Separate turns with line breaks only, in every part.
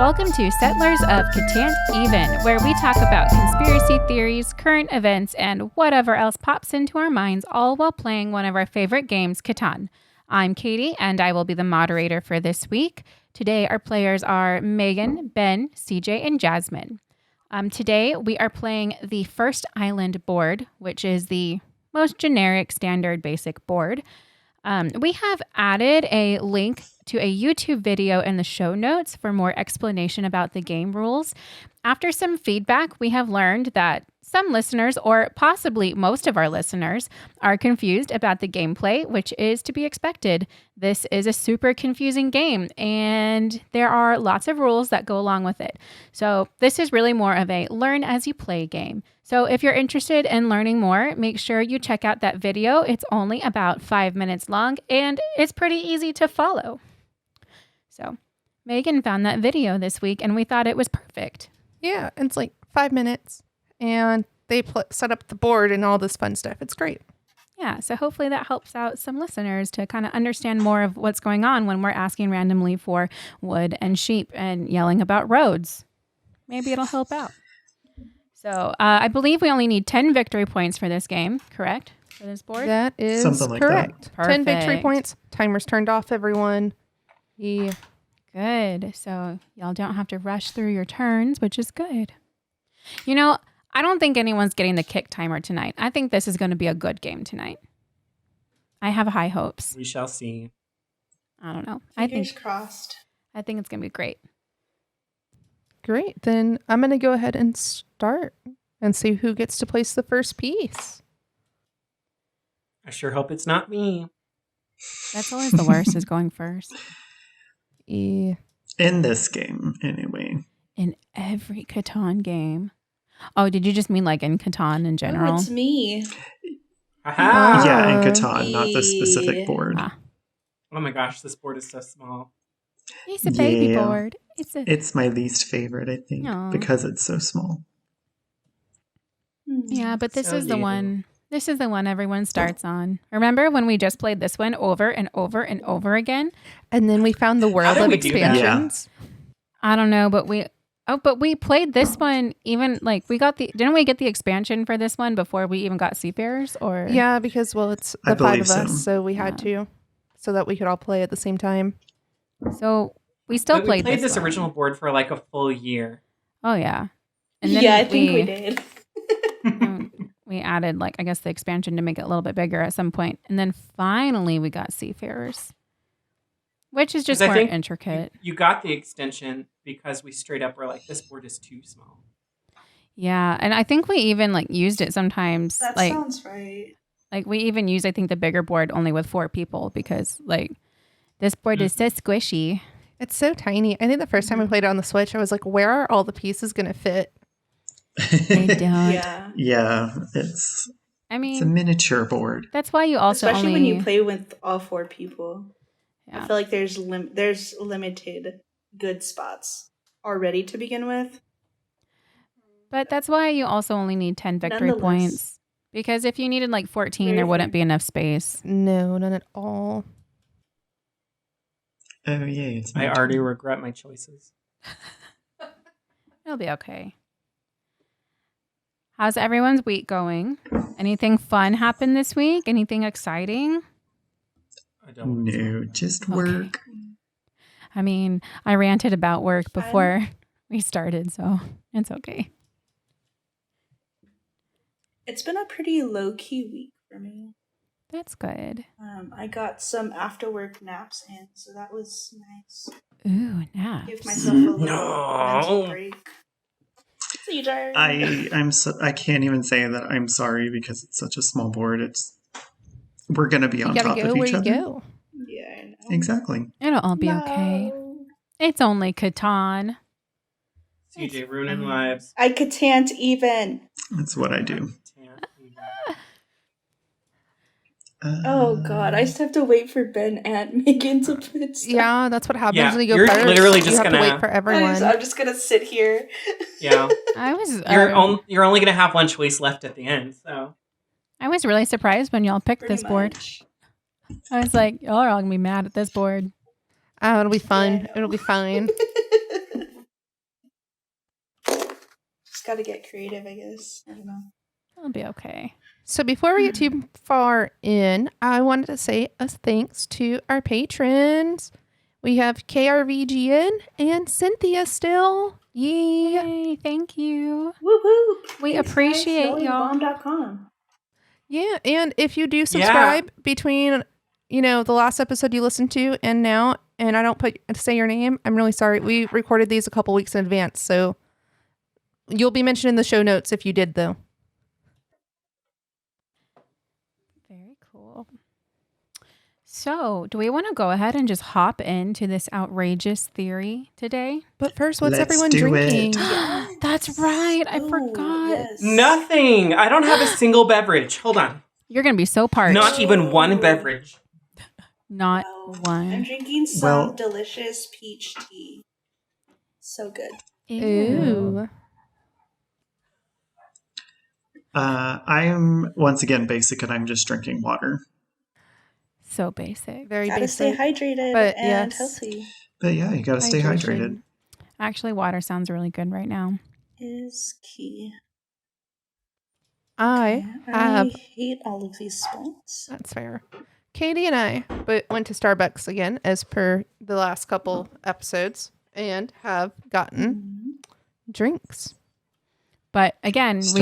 Welcome to Settlers of Catan't Even, where we talk about conspiracy theories, current events, and whatever else pops into our minds, all while playing one of our favorite games, Catan. I'm Katie, and I will be the moderator for this week. Today, our players are Maegan, Ben, CJ, and Jasmine. Today, we are playing the First Island board, which is the most generic, standard, basic board. We have added a link to a YouTube video in the show notes for more explanation about the game rules. After some feedback, we have learned that some listeners, or possibly most of our listeners, are confused about the gameplay, which is to be expected. This is a super confusing game, and there are lots of rules that go along with it. So this is really more of a learn as you play game. So if you're interested in learning more, make sure you check out that video. It's only about 5 minutes long, and it's pretty easy to follow. So Maegan found that video this week, and we thought it was perfect.
Yeah, it's like 5 minutes, and they set up the board and all this fun stuff. It's great.
Yeah, so hopefully that helps out some listeners to kind of understand more of what's going on when we're asking randomly for wood and sheep and yelling about roads. Maybe it'll help out. So I believe we only need 10 victory points for this game, correct? For this board?
That is
something like
correct.
That.
10 victory points. Timer's turned off, everyone. Yeah.
Good. So y'all don't have to rush through your turns, which is good. You know, I don't think anyone's getting the kick timer tonight. I think this is going to be a good game tonight. I have high hopes.
We shall see.
I don't know.
Fingers crossed.
I think it's going to be great.
Great. Then I'm going to go ahead and start and see who gets to place the first piece.
I sure hope it's not me.
That's always the worst, is going first.
Yeah.
In this game, anyway.
In every Catan game. Oh, did you just mean like in Catan in general?
Oh, it's me.
Aha!
Yeah, in Catan, not the specific board.
Ah.
Oh my gosh, this board is so small.
It's a baby
Yeah.
board.
It's my least favorite, I think,
Aw.
because it's so small.
Yeah, but this
So
is the
you.
one. This is the one everyone starts on. Remember when we just played this one over and over and over again?
And then we found the world
did
of
we do that?
expansions.
I don't know, but we played this one even like didn't we get the expansion for this one before we even got Seafarers? Or
Yeah, because, well, it's
I
the five
believe
of
so.
us, so we had to, so that we could all play at the same time.
So we still
But we
played
played this
one.
original board for like a full year.
Oh yeah,
Yeah, I think we did.
We added like I guess the expansion to make it a little bit bigger at some point, and then finally we got Seafarers, which is just
'Cause I
more
think
intricate.
You got the extension because we straight up were like, this board is too small.
Yeah, and I think we even like used it sometimes.
That
like
sounds right.
Like we even use, I think, the bigger board only with 4 people because like this board is so squishy.
It's so tiny. I think the first time we played it on the Switch, I was like, where are all the pieces going to fit?
They don't.
Yeah.
Yeah, it's
I
a
mean,
miniature board.
that's why you also
Especially
only
when you play with all 4 people.
Yeah.
I feel like there's limited good spots already to begin with.
But that's why you also only need 10 victory
Nonetheless.
points because if you needed like 14,
Very
there wouldn't
fair.
be enough space.
No, none at all.
Oh, yay. It's
I
my
already
turn.
regret my choices.
It'll be okay. How's everyone's week going? Anything fun happened this week? Anything exciting?
I don't want to
No,
talk
just
Okay.
work.
I mean, I ranted about work
Fun.
before we started, so it's okay.
It's been a pretty low-key week for me.
That's good.
I got some after-work naps in, so that was nice.
Ooh, naps.
Give myself a little
No.
mental break. CJ.
I can't even say that I'm sorry because it's such a small board. We're gonna be
You
on
got
top
to go
of
where
each
you
other.
go.
Yeah, I know.
Exactly.
It'll all be okay.
No.
It's only Catan.
CJ ruining lives.
I can't even.
That's what I do.
Oh god, I just have to wait for Ben and Megan to put stuff.
Yeah, that's what happens
Yeah,
when you go
you're
first.
literally
you
just
have to
gonna-
wait for everyone.
I'm just gonna sit here.
Yeah.
I was
You're only going to have one choice left at the end, so.
I was really surprised when y'all picked
Pretty
this board.
much.
I was like, y'all are all gonna be mad at this board.
Oh, it'll be fun.
Yeah, I know.
It'll be fine.
gotta get creative, I guess. I don't know.
It'll be okay.
So before we get too far in, I wanted to say a thanks to our patrons. We have KRVGN and Synthia still. Yeah.
Yay, thank you.
Whoop whoop.
We
Thanks,
appreciate
guys.
y'all.
YoLingBomb.com.
Yeah, and if you do subscribe between, the last episode you listened to and now, and I don't say your name, I'm really sorry. We recorded these a couple weeks in advance, so you'll be mentioned in the show notes if you did, though.
Very cool. So, do we want to go ahead and just hop into this outrageous theory today?
But first, what's
Let's
everyone
do
drinking?
Yes.
That's right. I
Ooh,
forgot.
yes.
Nothing. I don't have a single beverage. Hold on.
You're going to be so parched.
Not even one beverage.
Not
Wow.
one.
I'm drinking some delicious peach tea. So good.
Ooh.
I am once again basic, and I'm just drinking water.
So basic.
Very
Gotta
basic.
stay hydrated
but
and
yes.
healthy
But yeah, you gotta stay hydrated.
Actually, water sounds really good right now.
is key.
I have.
I hate all of these spoons.
That's fair. Katie and I went to Starbucks again, as per the last couple episodes, and have gotten drinks.
But again,
Starbucks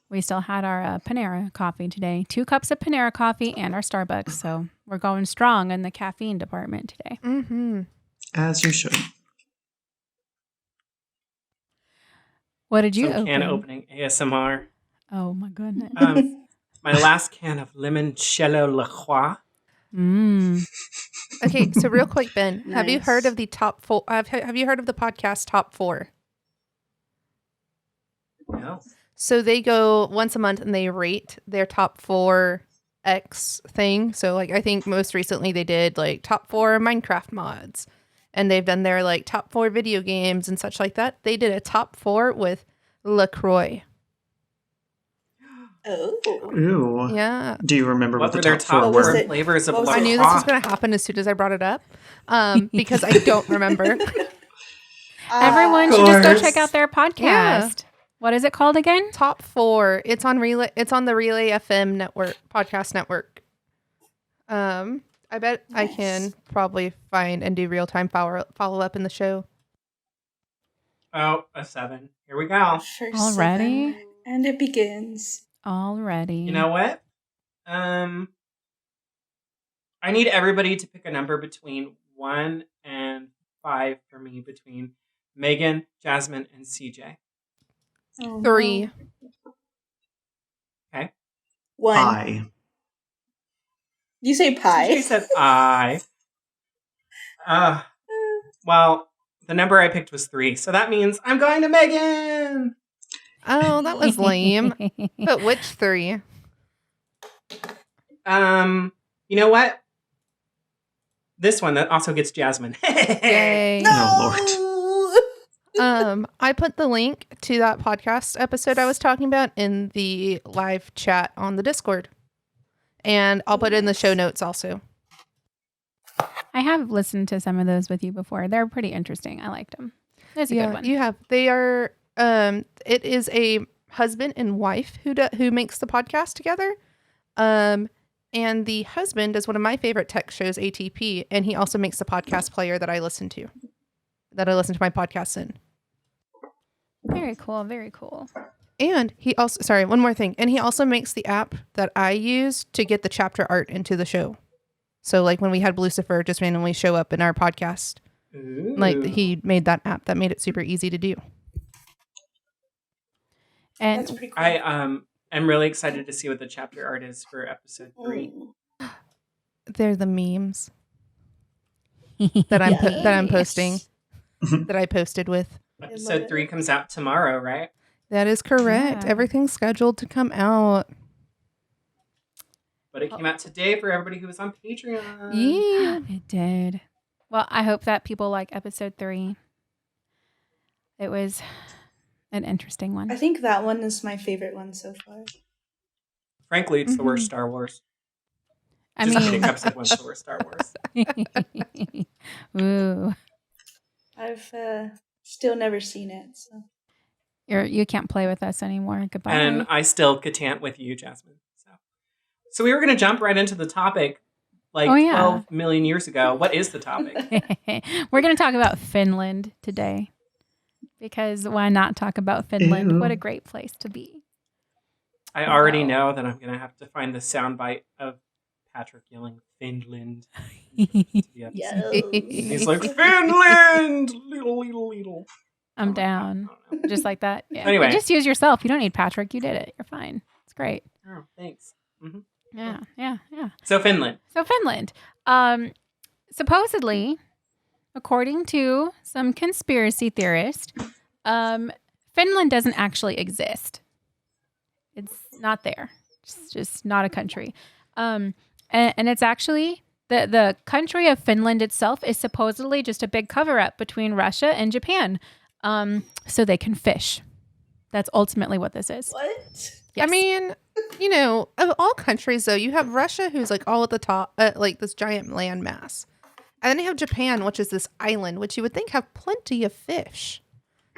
we still had our Panera coffee today. 2 cups of Panera coffee and our Starbucks. So we're going strong in the caffeine department today.
Mm-hmm.
As you should.
What did you
Some
open?
can opening ASMR.
Oh my goodness.
My last can of limoncello La Croix.
Okay, so real quick, Ben, have you
Nice.
heard of the top 4? Have you heard of the podcast Top 4?
No.
So they go once a month and they rate their top 4 X thing. So I think most recently they did top 4 Minecraft mods, and they've done their top 4 video games and such like that. They did a top 4 with LaCroix.
Oh.
Ooh.
Yeah.
Do you remember
What
what
were
the
their
top 4
top
was
were?
4
it?
flavors of
What was
La
I
it?
knew
Croix?
this was going to happen as soon as I brought it up, because I don't remember.
Everyone should just go
course.
check out their podcast.
Yeah.
What is it called again?
Top 4. It's on Relay. It's on the Relay FM network, podcast network. I bet I can probably find and do real time follow up in the show.
Oh, a 7. Here we go.
First
Already?
7, and it begins.
Already.
You know what? I need everybody to pick a number between 1 and 5 for me, between Maegan, Jasmine, and CJ.
Oh,
3.
no.
Okay.
1.
I.
You say pie?
CJ said I. Well, the number I picked was 3, so that means I'm going to Maegan.
Oh, that was lame. But which 3?
You know what? This one that also gets Jasmine.
Yay.
Oh, Lord.
I put the link to that podcast episode I was talking about in the live chat on the Discord. And I'll put it in the show notes also.
I have listened to some of those with you before. They're pretty interesting. I liked them. That's a good one.
You have. They are. It is a husband and wife who makes the podcast together. And the husband is one of my favorite tech shows, ATP, and he also makes the podcast player that I listen to my podcasts in.
Very cool. Very cool.
And he also, sorry, one more thing. And he also makes the app that I use to get the chapter art into the show. So when we had Lucifer just randomly show up in our podcast,
Ooh.
he made that app that made it super easy to do.
And
That's pretty cool.
I am really excited to see what the chapter art is for episode 3.
They're the memes that I'm posting, that I posted with.
Episode 3 comes out tomorrow, right?
That is correct.
Yeah.
Everything's scheduled to come out.
But it came out today for everybody who was on Patreon.
Yeah.
it did. Well, I hope that people like episode 3. It was an interesting one.
I think that one is my favorite one so far.
Frankly, it's the worst Star Wars.
I
Just
mean,
kidding, episode 1's the worst Star Wars.
ooh.
I've still never seen it. So.
You can't play with us anymore. Goodbye.
And I still Catan't with you, Jasmine. So we were going to jump right into the topic. 12 million years ago. What is the topic?
We're going to talk about Finland today. Because why not talk about Finland?
Ew.
What a great place to be.
I already know that I'm going to have to find the soundbite of Patrick yelling Finland.
Yes.
He's like, Finland! Little.
I'm down. Just like that. Yeah.
Anyway.
You just use yourself. You don't need Patrick. You did it. You're fine. It's great.
Oh, thanks. Mm-hmm.
Yeah.
So Finland.
Supposedly, according to some conspiracy theorists, Finland doesn't actually exist. It's not there. It's just not a country. And it's actually the country of Finland itself is supposedly just a big cover-up between Russia and Japan, so they can fish. That's ultimately what this is.
What?
Yes.
I mean, of all countries, though, you have Russia, who's like all at the top, like this giant landmass. And then you have Japan, which is this island, which you would think have plenty of fish.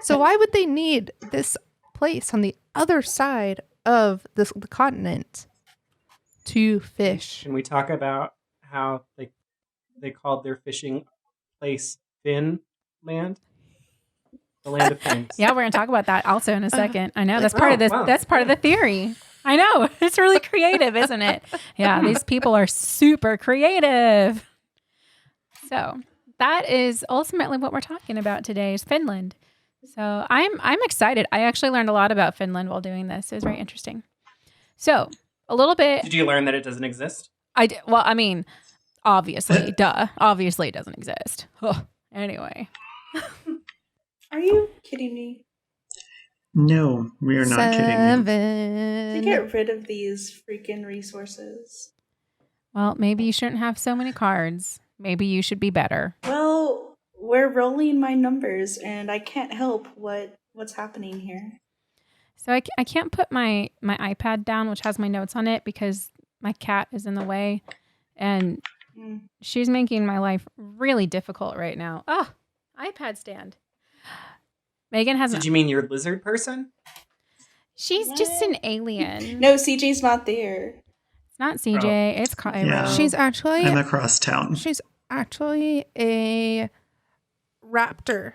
So why would they need this place on the other side of the continent to fish?
Can we talk about how they called their fishing place Finland? The land of fins.
Yeah, we're gonna talk about that also in a second. I know that's part of this.
wow.
That's part of the theory. I know it's really creative, isn't it? Yeah, these people are super creative. So that is ultimately what we're talking about today is Finland. So I'm excited. I actually learned a lot about Finland while doing this. It was very interesting. So a little bit.
Did you learn that it doesn't exist?
Well, I mean, obviously, duh. Obviously, it doesn't exist. Anyway.
Are you kidding me?
No, we are not kidding.
To get rid of these freaking resources.
Well, maybe you shouldn't have so many cards. Maybe you should be better.
Well, we're rolling my numbers, and I can't help what's happening here.
So I can't put my iPad down, which has my notes on it, because my cat is in the way, and she's making my life really difficult right now. Oh, iPad stand. Maegan has.
Did you mean your lizard person?
She's just an alien.
No, CJ's not there.
It's not CJ. It's Cairo.
Yeah.
She's actually
I'm across town.
She's actually a raptor.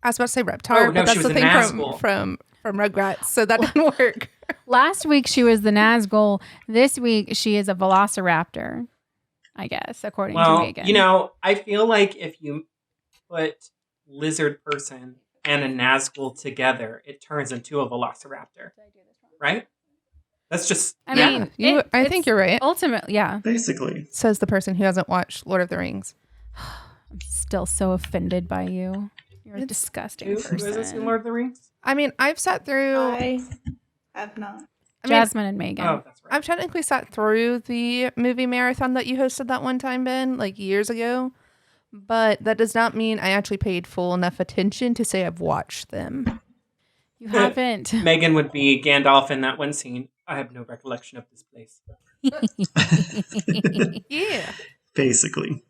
I was about to say reptar,
Oh, no,
but that's
she was
the
a
thing
Nazgul.
from Rugrats, so that didn't work.
Last week she was the Nazgul. This week she is a Velociraptor, I guess, according to Maegan.
I feel like if you put lizard person and a Nazgul together, it turns into a Velociraptor, right? That's just.
I mean,
I think you're right.
Ultimately, yeah.
Basically.
Says the person who hasn't watched Lord of the Rings.
I'm still so offended by you. You're a disgusting
Who
person.
has this in Lord of the Rings?
I mean, I've sat through.
I have not.
Jasmine and Maegan.
Oh, that's right.
I've technically sat through the movie marathon that you hosted that one time, Ben, like years ago. But that does not mean I actually paid full enough attention to say I've watched them.
You haven't.
Maegan would be Gandalf in that one scene. I have no recollection of this place.
Yeah.
Basically.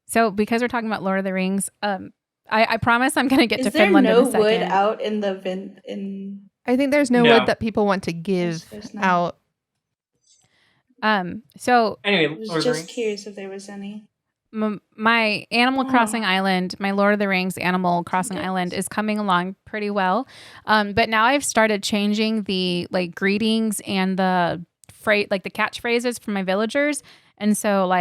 So, because we're talking about Lord of the Rings, I promise I'm going to get to
Is there
Finland
no
in a second.
wood out in the vent in?
I think there's no
No.
wood that people want to give
There's not.
out.
So
Anyway,
I was
Lord of the
just
Rings.
curious if there was any.
my Animal Crossing Island, my Lord of the Rings Animal Crossing Island is coming along pretty well. But now I've started changing the greetings and the the catchphrases for my villagers. And so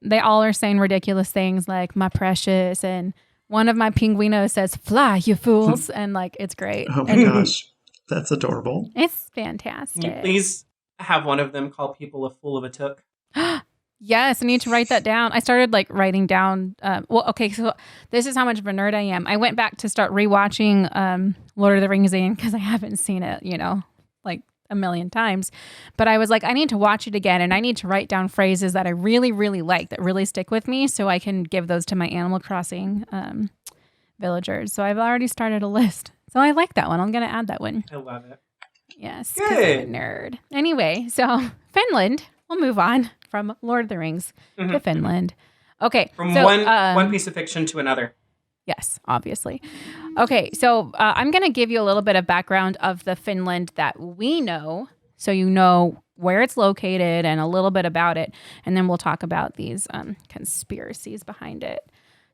they all are saying ridiculous things like "my precious," and one of my pinguinos says "fly, you fools," and it's great.
Oh my
And
gosh. That's adorable.
it's
Can
fantastic.
you please have one of them call people a fool of a took?
Yes, I need to write that down. I started writing down. Okay, so this is how much of a nerd I am. I went back to start rewatching Lord of the Rings again because I haven't seen it, a million times. But I was like, I need to watch it again, and I need to write down phrases that I really, really like that really stick with me, so I can give those to my Animal Crossing villagers. So I've already started a list. So I like that one. I'm going to add that one.
I love it.
Yes, because I'm a
Good.
nerd. Anyway, so Finland. We'll move on from Lord of the Rings to Finland. Okay,
From
so,
one piece of fiction to another.
Yes, obviously. Okay, so I'm going to give you a little bit of background of the Finland that we know, so you know where it's located and a little bit about it, and then we'll talk about these conspiracies behind it.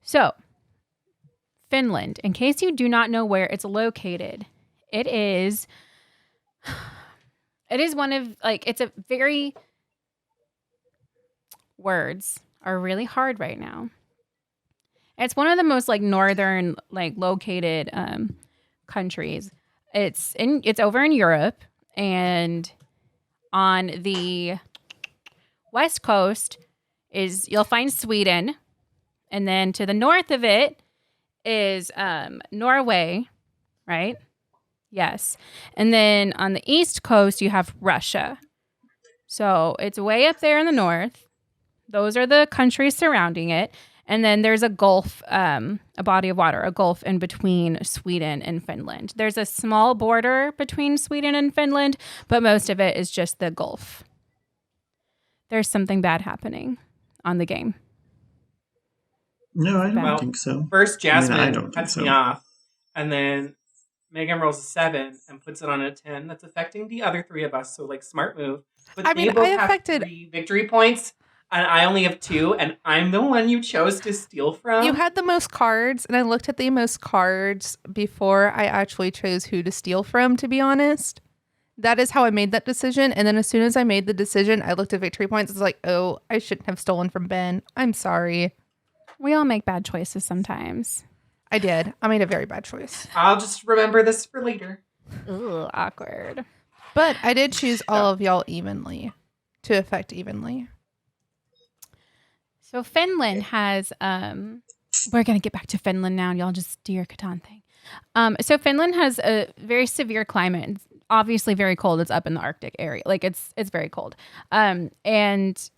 So, Finland, in case you do not know where it's located, it is one of, like, it's a very, words are really hard right now. It's one of the most like northern, like located countries. It's over in Europe, and on the west coast you'll find Sweden, and then to the north of it is Norway, right? Yes. And then on the east coast you have Russia. So it's way up there in the north. Those are the countries surrounding it. And then there's a gulf, a body of water, a gulf in between Sweden and Finland. There's a small border between Sweden and Finland, but most of it is just the gulf. There's something bad happening on the game.
No, I don't
Well,
think so.
First, Jasmine
I don't think
cuts
so.
me off, and then Maegan rolls a 7 and puts it on a 10. That's affecting the other 3 of us. So, like, smart move. But
I mean,
they both
I
have
affected-
3 victory points, and I only have 2, and I'm the one you chose to steal from.
You had the most cards, and I looked at the most cards before I actually chose who to steal from, to be honest. That is how I made that decision. And then as soon as I made the decision, I looked at victory points. It's like, oh, I shouldn't have stolen from Ben. I'm sorry.
We all make bad choices sometimes.
I did. I made a very bad choice.
I'll just remember this for later.
Ugh, awkward.
But I did choose all of y'all evenly to affect evenly.
So Finland has, we're going to get back to Finland now, and y'all just do your Catan thing. So Finland has a very severe climate. It's obviously very cold. It's up in the Arctic area. Like it's very cold. And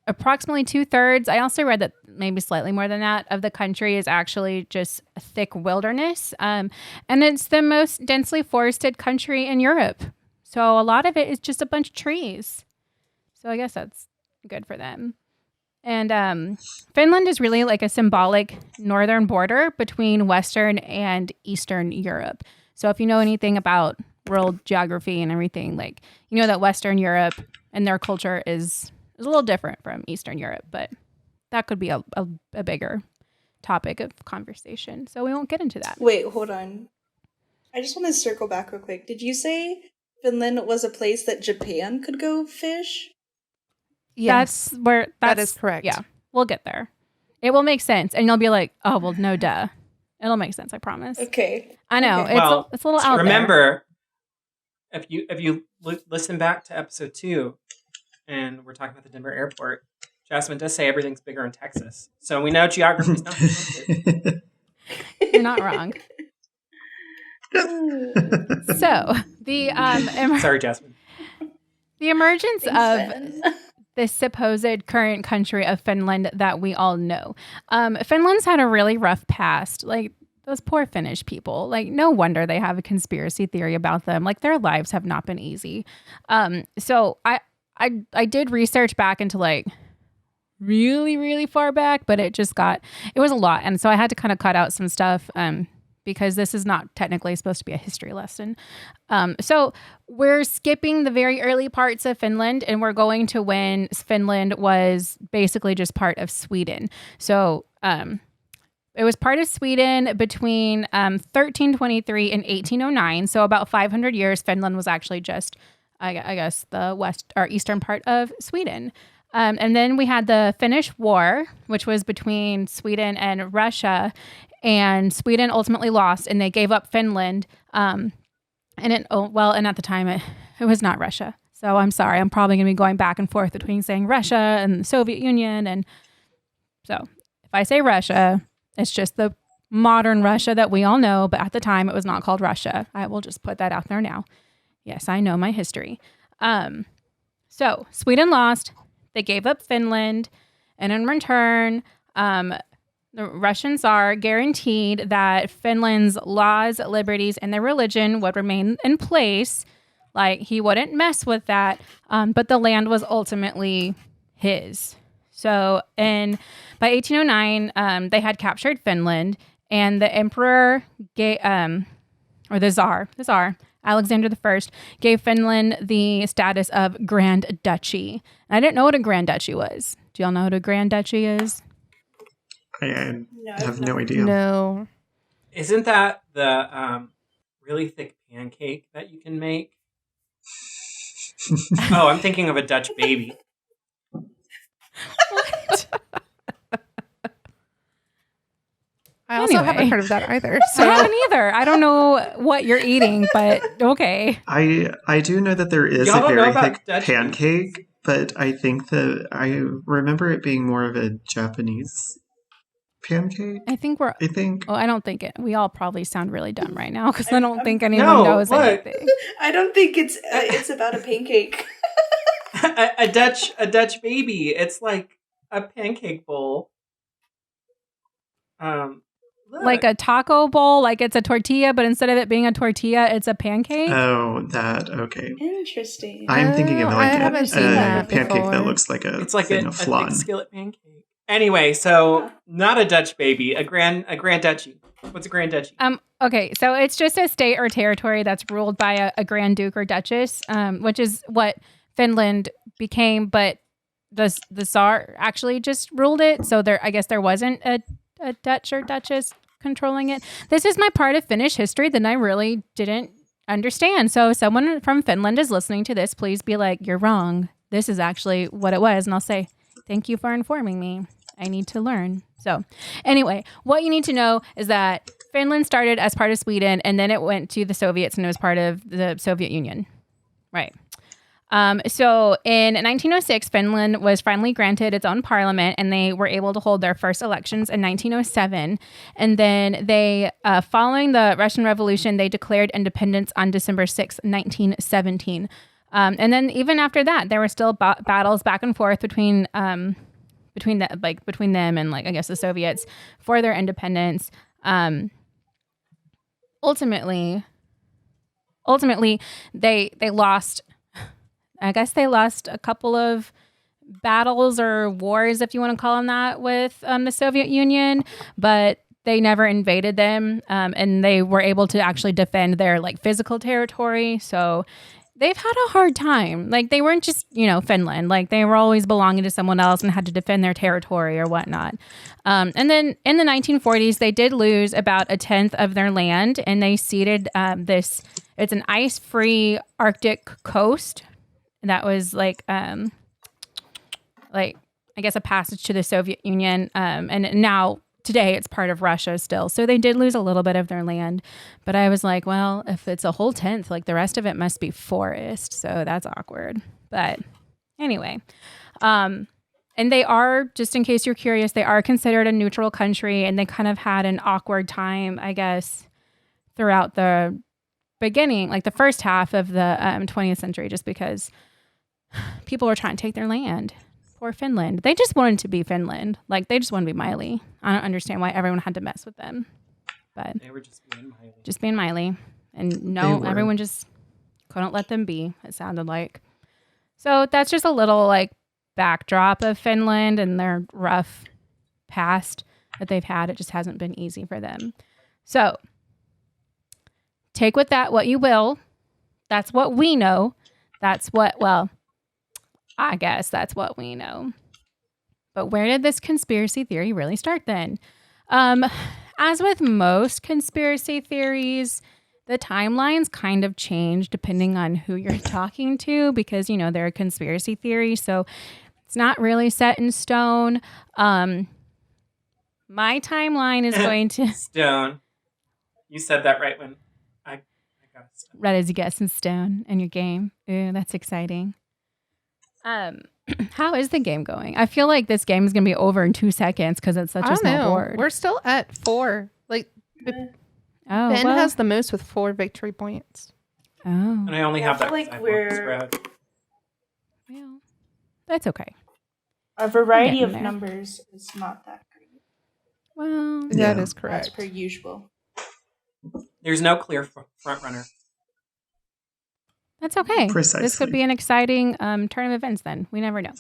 approximately 2/3, I also read that maybe slightly more than that, of the country is actually just a thick wilderness. And it's the most densely forested country in Europe. So a lot of it is just a bunch of trees. So I guess that's good for them. And Finland is really like a symbolic northern border between Western and Eastern Europe. So if you know anything about world geography and everything, like, you know that Western Europe and their culture is a little different from Eastern Europe, but that could be a bigger topic of conversation. So we won't get into that.
Wait, hold on. I just want to circle back real quick. Did you say Finland was a place that Japan could go fish?
Yes, that is correct.
Yeah, we'll get there. It will make sense, and you'll be like, "Oh, well, no, duh." It'll make sense, I promise.
Okay.
I know
Okay.
it's a little out
Remember, if you listen back to episode 2, and we're talking about the Denver airport, Jasmine does say everything's bigger in Texas, so we know geography's not sensitive.
there. You're not wrong. So the
Sorry, Jasmine.
the emergence
Thanks,
of
Ben.
the supposed current country of Finland that we all know. Finland's had a really rough past. Like, those poor Finnish people. Like, no wonder they have a conspiracy theory about them. Like, their lives have not been easy. So I did research back into, like, really, really far back, but it was a lot. And so I had to kind of cut out some stuff because this is not technically supposed to be a history lesson. So we're skipping the very early parts of Finland, and we're going to when Finland was basically just part of Sweden. So it was part of Sweden between 1323 and 1809. So about 500 years, Finland was actually just, I guess, the west or eastern part of Sweden. And then we had the Finnish War, which was between Sweden and Russia. And Sweden ultimately lost, and they gave up Finland. And at the time, it was not Russia. So I'm sorry. I'm probably going to be going back and forth between saying Russia and the Soviet Union. And so if I say Russia, it's just the modern Russia that we all know. But at the time, it was not called Russia. I will just put that out there now. Yes, I know my history. So Sweden lost. They gave up Finland. And in return, the Russian Tsar guaranteed that Finland's laws, liberties, and their religion would remain in place. Like, he wouldn't mess with that. But the land was ultimately his. So by 1809, they had captured Finland, and the emperor gave, or the czar, Alexander I, gave Finland the status of Grand Duchy. I didn't know what a Grand Duchy was. Do y'all know what a Grand Duchy is?
I
I've
have no
never-
idea.
No.
Isn't that the really thick pancake that you can make? Oh, I'm thinking of a Dutch baby.
What?
I also
Anyway.
haven't heard of that either.
I
So
haven't either. I don't know what you're eating, but okay.
I do know that there is
Y'all
a
don't know
very
about
thick
Dutch
pancake, but I think that I remember it being more of a Japanese pancake.
I think we're.
I think.
Oh, I don't think it. We all probably sound really dumb right now because I don't
I'm-
think anyone
No,
knows
look.
anything.
I don't think it's about a pancake.
a Dutch baby. It's like a pancake bowl. Look.
Like a taco bowl, like it's a tortilla, but instead of it being a tortilla, it's a pancake.
Oh, that okay.
Interesting.
I'm thinking of
Oh,
like
I haven't seen that
pancake
before.
that looks like a
It's like
thing
a
of
thick
flan.
skillet pancake. Anyway, so not a Dutch baby, a grand duchy. What's a grand duchy?
Okay, so it's just a state or territory that's ruled by a grand duke or duchess, which is what Finland became, but the Tsar actually just ruled it. So I guess there wasn't a Dutch or duchess controlling it. This is my part of Finnish history that I really didn't understand. So if someone from Finland is listening to this, please be like, you're wrong. This is actually what it was. And I'll say, thank you for informing me. I need to learn. So anyway, what you need to know is that Finland started as part of Sweden, and then it went to the Soviets and it was part of the Soviet Union. Right. So in 1906, Finland was finally granted its own parliament, and they were able to hold their first elections in 1907. And then they, following the Russian Revolution, they declared independence on December 6, 1917. And then even after that, there were still battles back and forth between them and I guess the Soviets for their independence. Ultimately, they lost. I guess they lost a couple of battles or wars, if you want to call them that, with the Soviet Union, but they never invaded them, and they were able to actually defend their physical territory. So they've had a hard time. They weren't just Finland. They were always belonging to someone else and had to defend their territory or whatnot. And then in the 1940s, they did lose about a tenth of their land, and they ceded this. It's an ice-free Arctic coast. That was I guess a passage to the Soviet Union. And now today it's part of Russia still. So they did lose a little bit of their land. But I was like, well, if it's a whole tenth, the rest of it must be forest. So that's awkward. But anyway, and they are, just in case you're curious, they are considered a neutral country, and they kind of had an awkward time, I guess, throughout the beginning, the first half of the 20th century, just because people were trying to take their land. Poor Finland. They just wanted to be Finland. They just want to be Miley. I don't understand why everyone had to mess with them. But
They were just being Miley.
just being Miley. And
They
no,
were.
everyone just couldn't let them be, it sounded like. So that's just a little backdrop of Finland and their rough past that they've had. It just hasn't been easy for them. So take with that what you will. That's what we know. I guess that's what we know. But where did this conspiracy theory really start then? As with most conspiracy theories, the timelines kind of change depending on who you're talking to, because, they're a conspiracy theory. So it's not really set in stone. My timeline is going to...
Stone. You said that right when I got a stone.
Red as you guess in stone in your game. Ooh, that's exciting. How is the game going? I feel like this game is going to be over in 2 seconds because it's such
I
a
don't
small
know.
board.
We're still at 4.
Oh,
Ben
well.
has the most with 4 victory points.
Oh,
And I only
Yeah, I
have that
feel
'cause
like
I won this
we're-
road.
well, that's okay.
A variety
Getting
of
there.
numbers is not that great,
Well,
Yeah.
That is
as
correct.
per usual.
There's no clear front runner.
that's okay. This
Precisely.
could be an exciting turn of events then. We never know.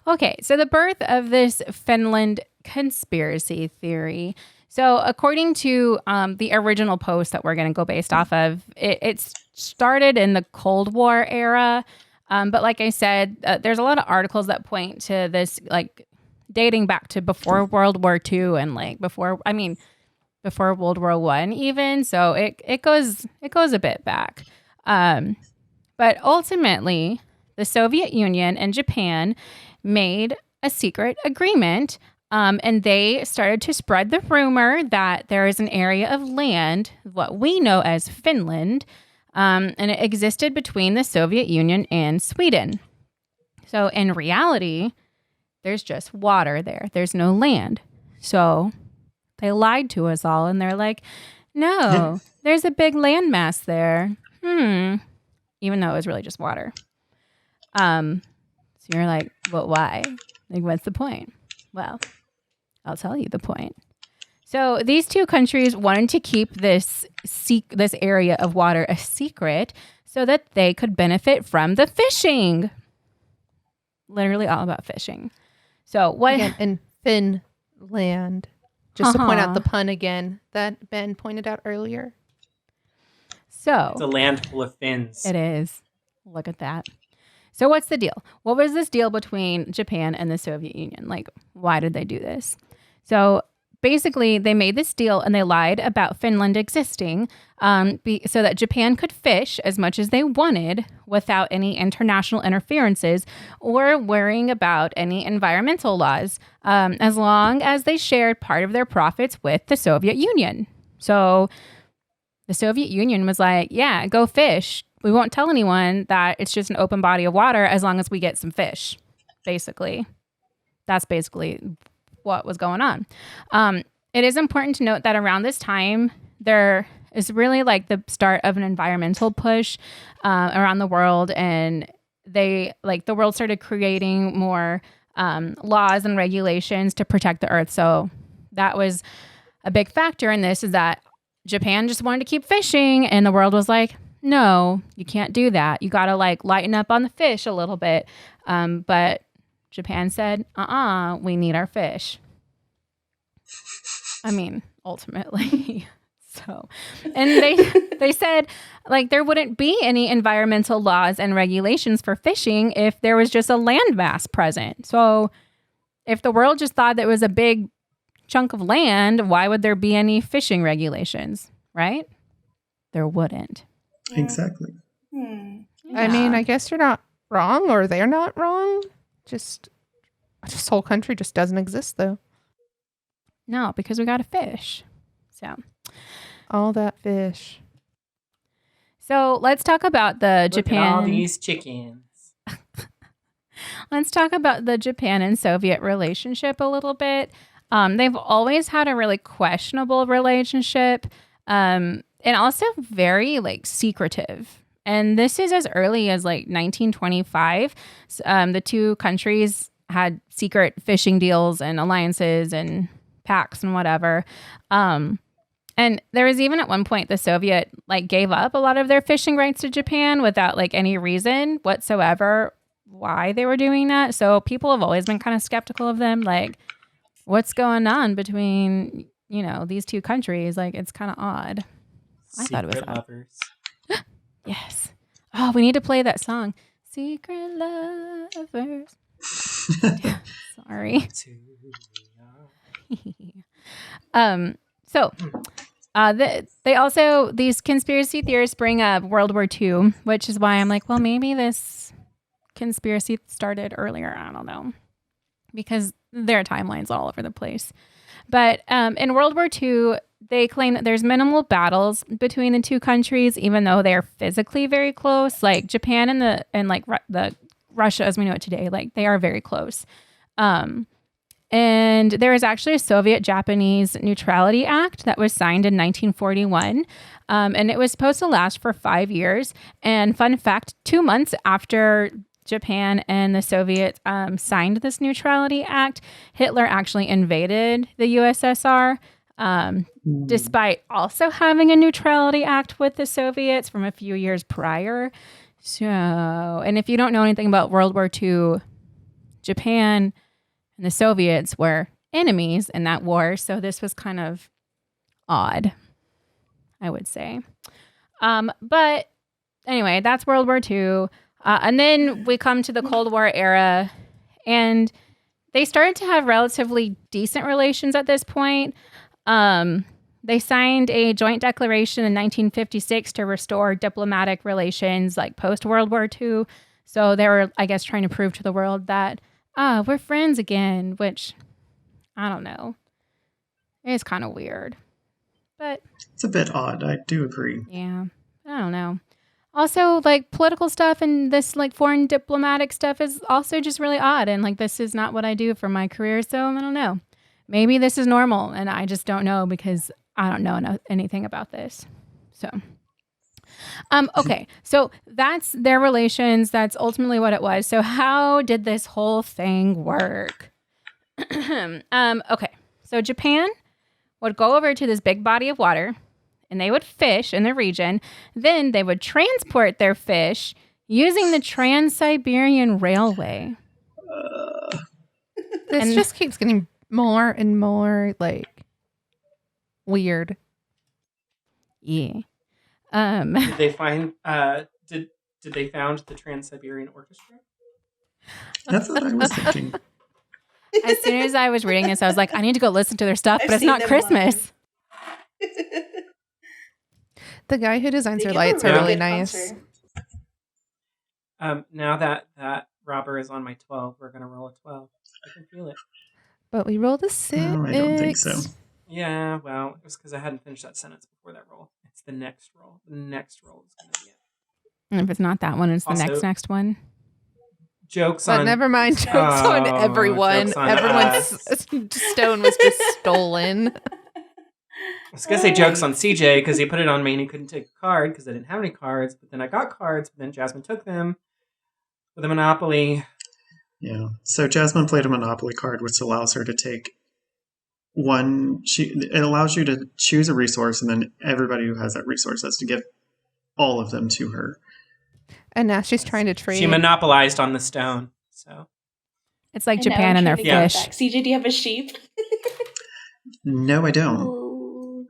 Okay, so the birth of this Finland conspiracy theory So according to the original post that we're going to go based off of, it started in the Cold War era. But like I said, there's a lot of articles that point to this, like dating back to before World War II and like before World War I even. So it goes a bit back. But ultimately, the Soviet Union and Japan made a secret agreement. And they started to spread the rumor that there is an area of land, what we know as Finland, and it existed between the Soviet Union and Sweden. So in reality, there's just water there. There's no land. So they lied to us all, and they're like, no, there's a big landmass there. Even though it was really just water. So you're like, but why? Like, what's the point? Well, I'll tell you the point. So these two countries wanted to keep this area of water a secret so that they could benefit from the fishing. Literally all about fishing. So what?
Again, in Finland. Just to point out the pun again that Ben pointed out earlier.
So
it's a land full of fins.
It is. Look at that. So what's the deal? What was this deal between Japan and the Soviet Union? Like, why did they do this? So basically, they made this deal and they lied about Finland existing so that Japan could fish as much as they wanted without any international interferences or worrying about any environmental laws, as long as they shared part of their profits with the Soviet Union. So the Soviet Union was like, yeah, go fish. We won't tell anyone that it's just an open body of water as long as we get some fish, basically. That's basically what was going on. It is important to note that around this time, there is really like the start of an environmental push around the world. And the world started creating more laws and regulations to protect the earth. So that was a big factor in this, is that Japan just wanted to keep fishing and the world was like, no, you can't do that. You got to like lighten up on the fish a little bit. But Japan said, we need our fish. I mean, ultimately. So, and they said like there wouldn't be any environmental laws and regulations for fishing if there was just a landmass present. So if the world just thought that it was a big chunk of land, why would there be any fishing regulations, right? There wouldn't.
Exactly.
Yeah.
I mean, I guess you're not wrong, or they're not wrong. Just this whole country just doesn't exist, though.
No, because we got to fish. So
all that fish.
So let's talk about the
Look
Japan.
at all these chickens.
Let's talk about the Japan and Soviet relationship a little bit. They've always had a really questionable relationship. And also very like secretive. And this is as early as like 1925. The two countries had secret fishing deals and alliances and pacts and whatever. And there was even at one point the Soviet like gave up a lot of their fishing rights to Japan without like any reason whatsoever why they were doing that. So people have always been kind of skeptical of them. Like, what's going on between, these two countries? Like, it's kind of odd. I thought it was odd.
Lovers.
Yes. Oh, we need to play that song. Secret Lovers. Sorry. They also, these conspiracy theorists bring up World War II, which is why I'm like, well, maybe this conspiracy started earlier. I don't know. Because there are timelines all over the place. But in World War II, they claim that there's minimal battles between the two countries, even though they are physically very close. Like Japan and the Russia, as we know it today, like they are very close. And there was actually a Soviet-Japanese Neutrality Act that was signed in 1941, and it was supposed to last for 5 years. And fun fact, 2 months after Japan and the Soviets signed this Neutrality Act, Hitler actually invaded the USSR. Despite also having a neutrality act with the Soviets from a few years prior. So, and if you don't know anything about World War II, Japan and the Soviets were enemies in that war. So this was kind of odd, I would say. But anyway, that's World War II. And then we come to the Cold War era, and they started to have relatively decent relations at this point. They signed a joint declaration in 1956 to restore diplomatic relations like post-World War II. So they were, I guess, trying to prove to the world that, we're friends again, which, I don't know. It's kind of weird. But
It's a bit odd. I do agree.
yeah, I don't know. Also, like, political stuff and this, like, foreign diplomatic stuff is also just really odd. And, like, this is not what I do for my career. So I don't know. Maybe this is normal and I just don't know because I don't know anything about this. So, okay. So that's their relations. That's ultimately what it was. So how did this whole thing work? Okay. So Japan would go over to this big body of water and they would fish in the region. Then they would transport their fish using the Trans-Siberian Railway.
This just keeps getting more and more like weird.
Yeah.
Did they find? Did they found the Trans-Siberian Orchestra?
That's what I was thinking.
As soon as I was reading this, I was like, I need to go listen to their stuff,
I've
but it's
seen
not
them
Christmas.
The guy who designs
They
her
give a
lights are
really
really
good
nice.
concert.
Now that robber is on my 12, we're gonna roll a 12. I can feel it.
But we rolled a 6.
Oh, I don't think so.
Yeah, well, it was because I hadn't finished that sentence before that roll. It's the next roll. The next roll is gonna be it.
And if it's not that one, it's the
Also-
next one.
Jokes
But
on.
never mind, jokes on
Oh,
everyone.
jokes on
Everyone's stone was just stolen.
I was gonna say jokes on CJ because he put it on me and he couldn't take a card because I didn't have any cards. But then I got cards. But then Jasmine took them with a Monopoly.
Yeah. So Jasmine played a Monopoly card, which allows her to take one. It allows you to choose a resource, and then everybody who has that resource has to give all of them to her.
And now she's trying to trade.
She monopolized on the stone. So
It's like
And now
Japan
I'm
and their
trying to get it
fish.
back. CJ, do you have a sheep?
No, I don't.
Oh,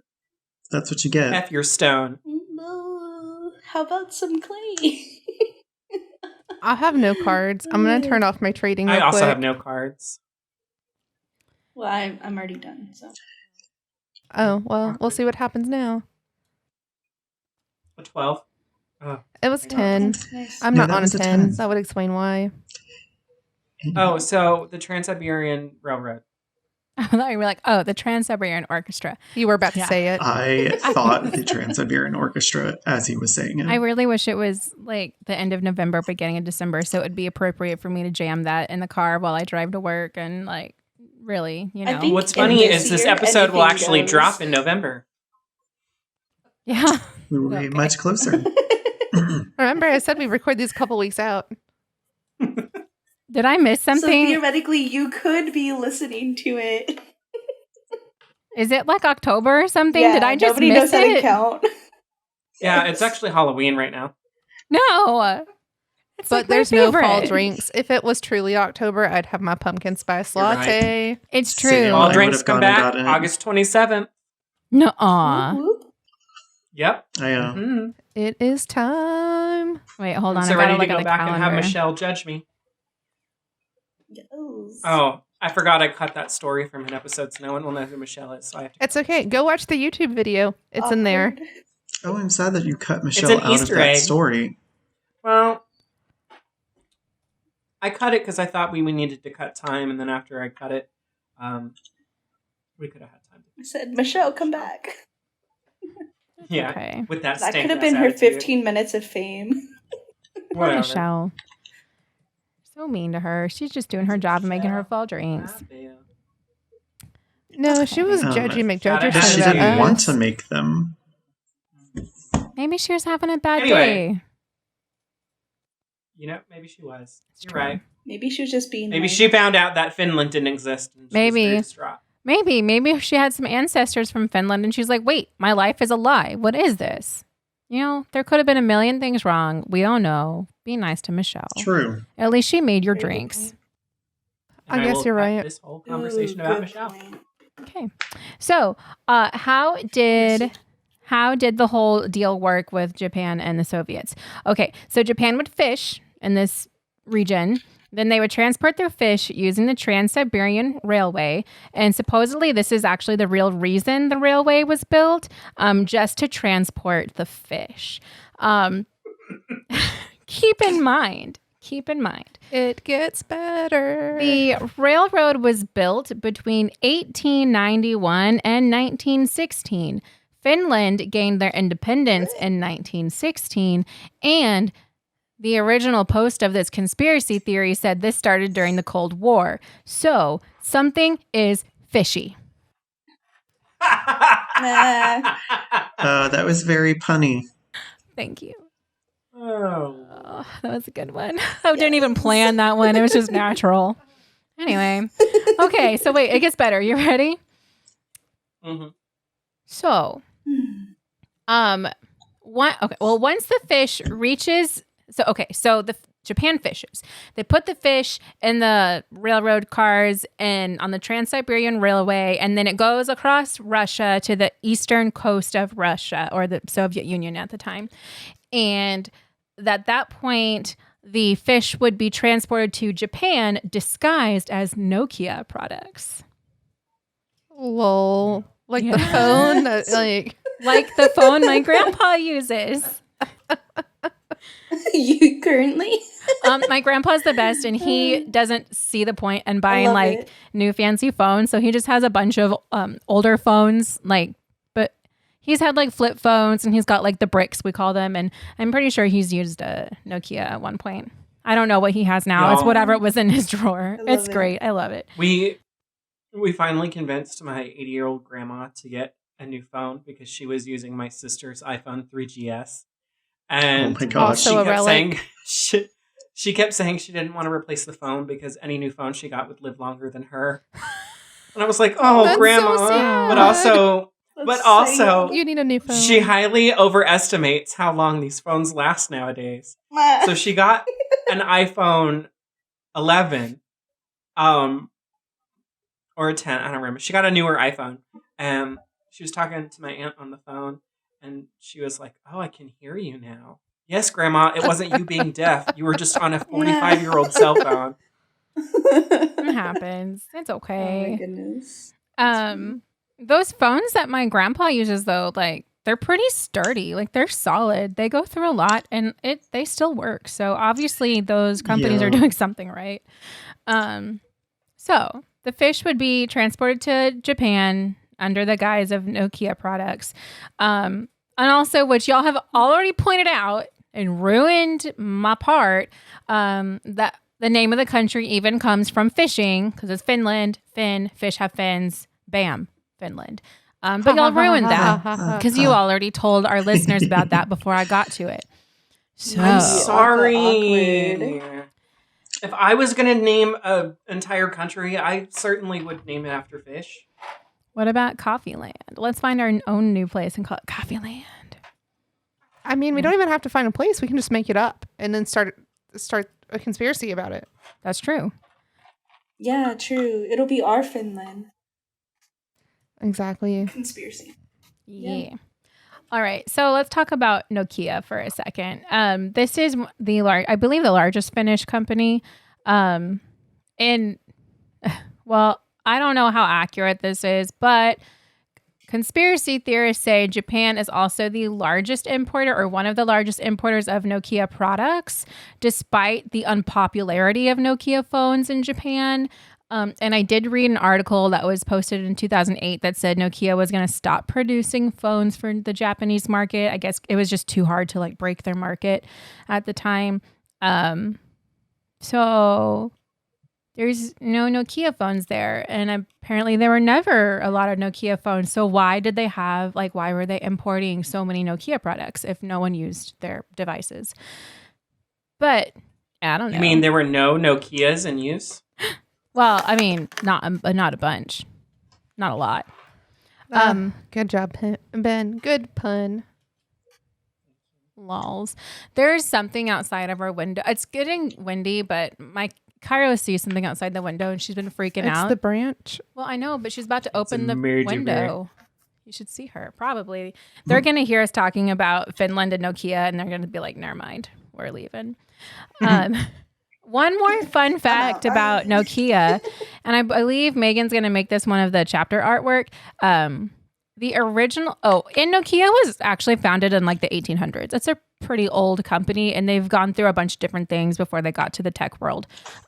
That's what you get.
F your stone.
no. How about some clay?
I have no cards. I'm going to turn off my trading
I
real
also
quick.
have no cards.
Well, I'm already done. So
Oh, well, we'll see what happens now.
A 12. Oh.
It was 10.
Nice.
I'm
No,
not
that
on a
was a
10.
10.
That would explain why.
Oh, so the Trans-Siberian Railroad.
I thought you were like, oh, the Trans-Siberian Orchestra.
You were about to
Yeah.
say it.
I thought the Trans-Siberian Orchestra as he was saying it.
I really wish it was like the end of November, beginning of December, so it would be appropriate for me to jam that in the car while I drive to work and like really, you
I
know.
think
What's
in
funny
this
is this
year,
episode will
anything
actually
goes.
drop in November.
Yeah.
We will be
Okay.
much closer.
Remember, I said we record these a couple weeks out.
Did I miss
So
something?
theoretically, you could be listening to it.
Is it like October or something?
Yeah,
Did I just
nobody
miss
knows how to
it?
count.
Yeah, it's actually Halloween right now.
No. It's
But
like my
there's no fall
favorite.
drinks. If it was truly October, I'd have my pumpkin spice
You're right.
latte.
It's
Same.
true.
I
All
would
drinks
have
come
gone and
back
gotten it.
August 27th.
No, aw.
Whoop, whoop.
Yep.
I know.
Mhm.
It is time.
Wait, hold on.
So
I
ready
gotta
to
look
go
at the
back and have
calendar.
Michelle judge me.
Yes.
Oh, I forgot I cut that story from an episode, so no one will know who Michelle is. So I have to.
It's okay. Go watch the YouTube video. It's in there.
Awkward.
Oh, I'm sad that you cut Michelle
an
out
Easter
of that
egg.
story.
Well, I cut it because I thought we needed to cut time, and then after I cut it, we could have had time.
I said, Michelle, come back.
Yeah,
Okay.
with that.
That
stank
could have
ass
been her
attitude.
15 minutes of fame.
Poor
Whatever.
Michelle. So mean to her. She's just doing her job and making her fall drinks.
Ah, boo.
No, she was
Okay.
judgy
Shout out
But she
McJudgerson
to
didn't
about
want
us.
to make them.
Maybe she was having a bad
Anyway.
day.
You know, maybe she was.
It's
You're
true.
right.
Maybe she was just being
Maybe
nice.
she found out that Finland didn't exist. And she
Maybe.
was very distraught.
Maybe she had some ancestors from Finland and she's like, wait, my life is a lie. What is this? You know, there could have been a million things wrong. We don't know. Be nice to Michelle.
True.
At least she made your
Very good
drinks.
point.
And
I guess
will
you're
cut
right.
This whole conversation
Ooh,
about
good
Michelle.
point.
Okay. So, how did the whole deal work with Japan and the Soviets? Okay, so Japan would fish in this region. Then they would transport their fish using the Trans-Siberian Railway. And supposedly this is actually the real reason the railway was built, just to transport the fish. Keep in mind,
It gets better.
the railroad was built between 1891 and 1916. Finland gained their independence in 1916, and the original post of this conspiracy theory said this started during the Cold War. So something is fishy.
Nah.
That was very punny.
Thank you.
Oh.
Oh, that was a good one. I didn't even plan that one. It was just natural. Anyway. Okay, so wait, it gets better. You ready?
Mm-hmm.
So, once the fish reaches, so the Japan fishes. They put the fish in the railroad cars and on the Trans-Siberian Railway, and then it goes across Russia to the eastern coast of Russia, or the Soviet Union at the time. And at that point, the fish would be transported to Japan disguised as Nokia products.
Lol. Like the
Yes.
phone.
Like the phone my grandpa uses.
You currently?
My grandpa's the best, and he doesn't see the point in buying
love
like
it.
new fancy phones. So he just has a bunch of older phones, but he's had like flip phones, and he's got like the bricks, we call them. And I'm pretty sure he's used a Nokia at one point. I don't know what he has now. It's
No.
whatever was in his drawer.
I love
It's
it.
great. I love it.
We finally convinced my 80-year-old grandma to get a new phone because she was using my sister's iPhone 3GS. And
Oh my gosh.
she
Also a
kept
relic.
saying she kept saying she didn't want to replace the phone because any new phone she got would live longer than her. And I was like, "Oh,
That's so
grandma."
sad.
But also
You need a new phone.
she highly overestimates how long these phones last nowadays. So she got an iPhone 11 or a 10, I don't remember. She got a newer iPhone. She was talking to my aunt on the phone, and she was like, "Oh, I can hear you now." Yes, Grandma, it wasn't you being deaf. You were just on a 45-year-old cell phone.
It happens. It's
Oh my
okay.
goodness.
Those phones that my grandpa uses, though, like they're pretty sturdy. Like they're solid. They go through a lot, and they still work. So obviously, those companies are
Yeah.
doing something right. So the fish would be transported to Japan under the guise of Nokia products, and also, which y'all have already pointed out and ruined my part, that the name of the country even comes from fishing because it's Finland. Fish have fins. Bam, Finland. But y'all ruined that because you already told our listeners about that before I got to it. So
I'm
so
sorry.
awkward.
If I was going to name an entire country, I certainly would name it after fish.
what about Coffee Land? Let's find our own new place and call it Coffee Land.
I mean, we don't even have to find a place. We can just make it up and then start a conspiracy about it.
That's true.
Yeah, true. It'll be our Finland.
Exactly.
Conspiracy.
Yeah. All right. So let's talk about Nokia for a second. This is I believe the largest Finnish company. Well, I don't know how accurate this is, but conspiracy theorists say Japan is also the largest importer or one of the largest importers of Nokia products, despite the unpopularity of Nokia phones in Japan. And I did read an article that was posted in 2008 that said Nokia was going to stop producing phones for the Japanese market. I guess it was just too hard to like break their market at the time. So there's no Nokia phones there. And apparently there were never a lot of Nokia phones. So why were they importing so many Nokia products if no one used their devices? But I don't know.
You mean there were no Nokias in use?
Well, I mean, not a bunch, not a lot.
Good job, Ben. Good pun.
Lols. There's something outside of our window. It's getting windy, but my Cairo sees something outside the window and she's been freaking
It's
out.
the branch.
Well, I know, but she's about to open the
major
window. You should see her. Probably. They're going to hear us talking about Finland and Nokia, and they're going to be like, never mind. We're leaving. One more fun fact about Nokia, and I believe Maegan's going to make this one of the chapter artwork. The original, and Nokia was actually founded in like the 1800s. It's a pretty old company, and they've gone through a bunch of different things before they got to the tech world.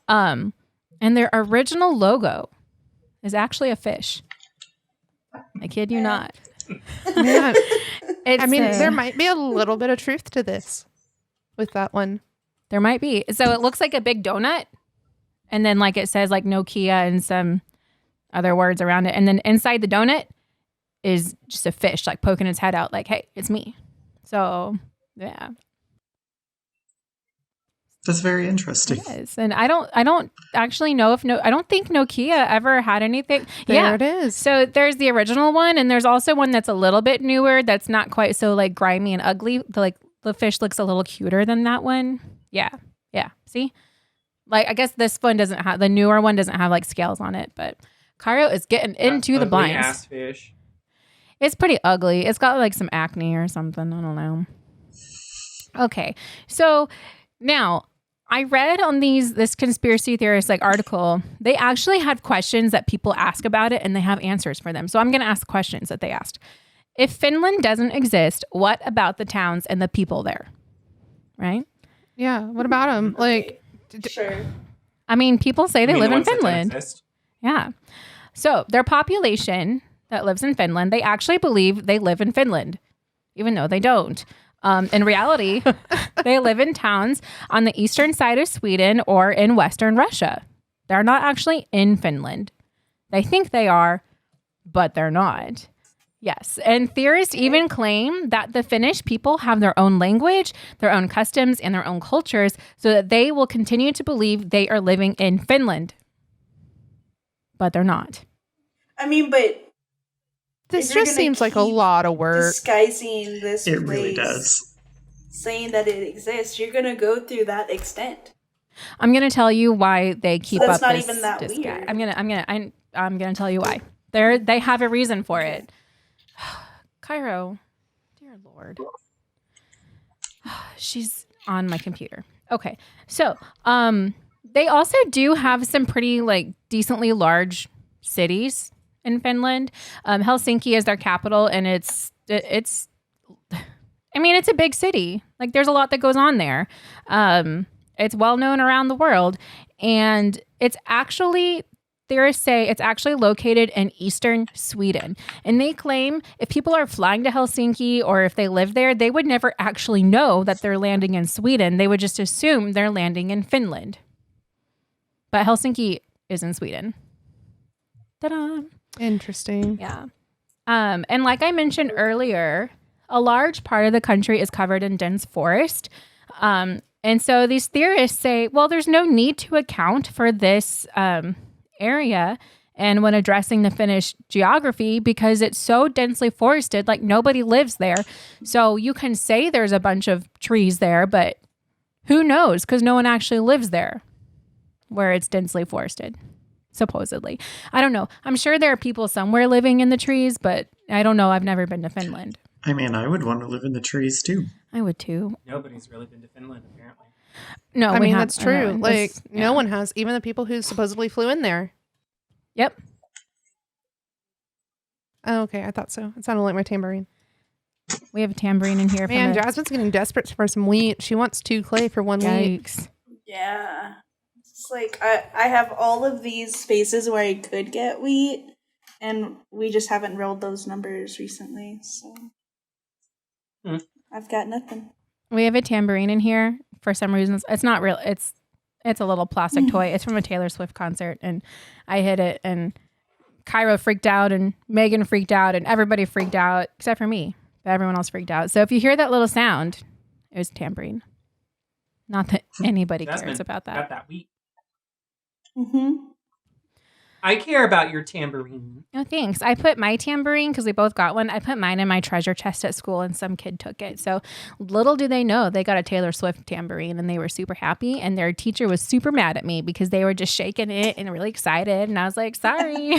And their original logo is actually a fish. I kid you not.
Yeah.
It's,
I mean, there might be a little bit of truth to this with that one.
there might be. So it looks like a big donut, and then like it says like Nokia and some other words around it, and then inside the donut is just a fish like poking its head out, like, "Hey, it's me." So yeah,
That's very interesting.
yes. And I don't actually know if I don't think Nokia ever had anything.
There it is.
So there's the original one, and there's also one that's a little bit newer. That's not quite so like grimy and ugly. The fish looks a little cuter than that one. Yeah. See, like I guess this one doesn't have, the newer one doesn't have like scales on it, but Cairo is getting into the blinds.
Ass fish.
It's pretty ugly. It's got like some acne or something. I don't know. Okay, so now I read on this conspiracy theorist like article. They actually had questions that people ask about it, and they have answers for them. So I'm going to ask questions that they asked. If Finland doesn't exist, what about the towns and the people there? Right?
Yeah. What about them? Like,
Sure.
I mean, people say they
You mean
live
the
in
ones that don't
Finland.
exist?
Yeah. So their population that lives in Finland, they actually believe they live in Finland, even though they don't. In reality, they live in towns on the eastern side of Sweden or in Western Russia. They're not actually in Finland. They think they are, but they're not. Yes. And theorists even claim that the Finnish people have their own language, their own customs, and their own cultures so that they will continue to believe they are living in Finland. But they're not.
I mean, but
this
if you're
just
gonna
seems like a
keep
lot of work.
disguising this
It
place,
really does.
saying that it exists, you're gonna go through that extent.
I'm gonna tell you why they keep
that's
up
not
this
even that
disguise.
weird.
I'm gonna tell you why. They have a reason for it. Cairo, dear Lord, she's on my computer. Okay, so they also do have some pretty like decently large cities in Finland. Helsinki is their capital, and it's I mean, it's a big city. Like, there's a lot that goes on there. It's well known around the world, and it's actually, theorists say it's actually located in eastern Sweden. And they claim if people are flying to Helsinki or if they live there, they would never actually know that they're landing in Sweden. They would just assume they're landing in Finland. But Helsinki is in Sweden. Ta-da!
Interesting.
Yeah. And like I mentioned earlier, a large part of the country is covered in dense forest. And so these theorists say, well, there's no need to account for this area and when addressing the Finnish geography because it's so densely forested, like nobody lives there. So you can say there's a bunch of trees there, but who knows? Because no one actually lives there where it's densely forested, supposedly. I don't know. I'm sure there are people somewhere living in the trees, but I don't know. I've never been to Finland.
I mean, I would want to live in the trees too.
I would too.
Nobody's really been to Finland, apparently.
No,
I
we
mean,
have-
that's true.
I know,
Like,
this-
no one has, even the people who supposedly flew in there.
Yep.
Oh, okay. I thought so. It sounded like my tambourine.
We have a tambourine in here.
Man,
from a-
Jasmine's getting desperate for some wheat. She wants 2 clay for 1 wheat.
Yikes.
Yeah. It's like I have all of these spaces where I could get wheat, and we just haven't rolled those numbers recently, so I've got nothing.
We have a tambourine in here for some reasons. It's not real. It's a little plastic toy. It's from a Taylor Swift concert, and I hit it, and Cairo freaked out, and Maegan freaked out, and everybody freaked out except for me. But everyone else freaked out. So if you hear that little sound, it was tambourine. Not that anybody
Jasmine
cares about
got
that.
that wheat.
Mm-hmm.
I care about your tambourine.
Oh, thanks. I put my tambourine, because we both got one. I put mine in my treasure chest at school, and some kid took it. So little do they know, they got a Taylor Swift tambourine, and they were super happy. And their teacher was super mad at me because they were just shaking it and really excited. And I was like, sorry,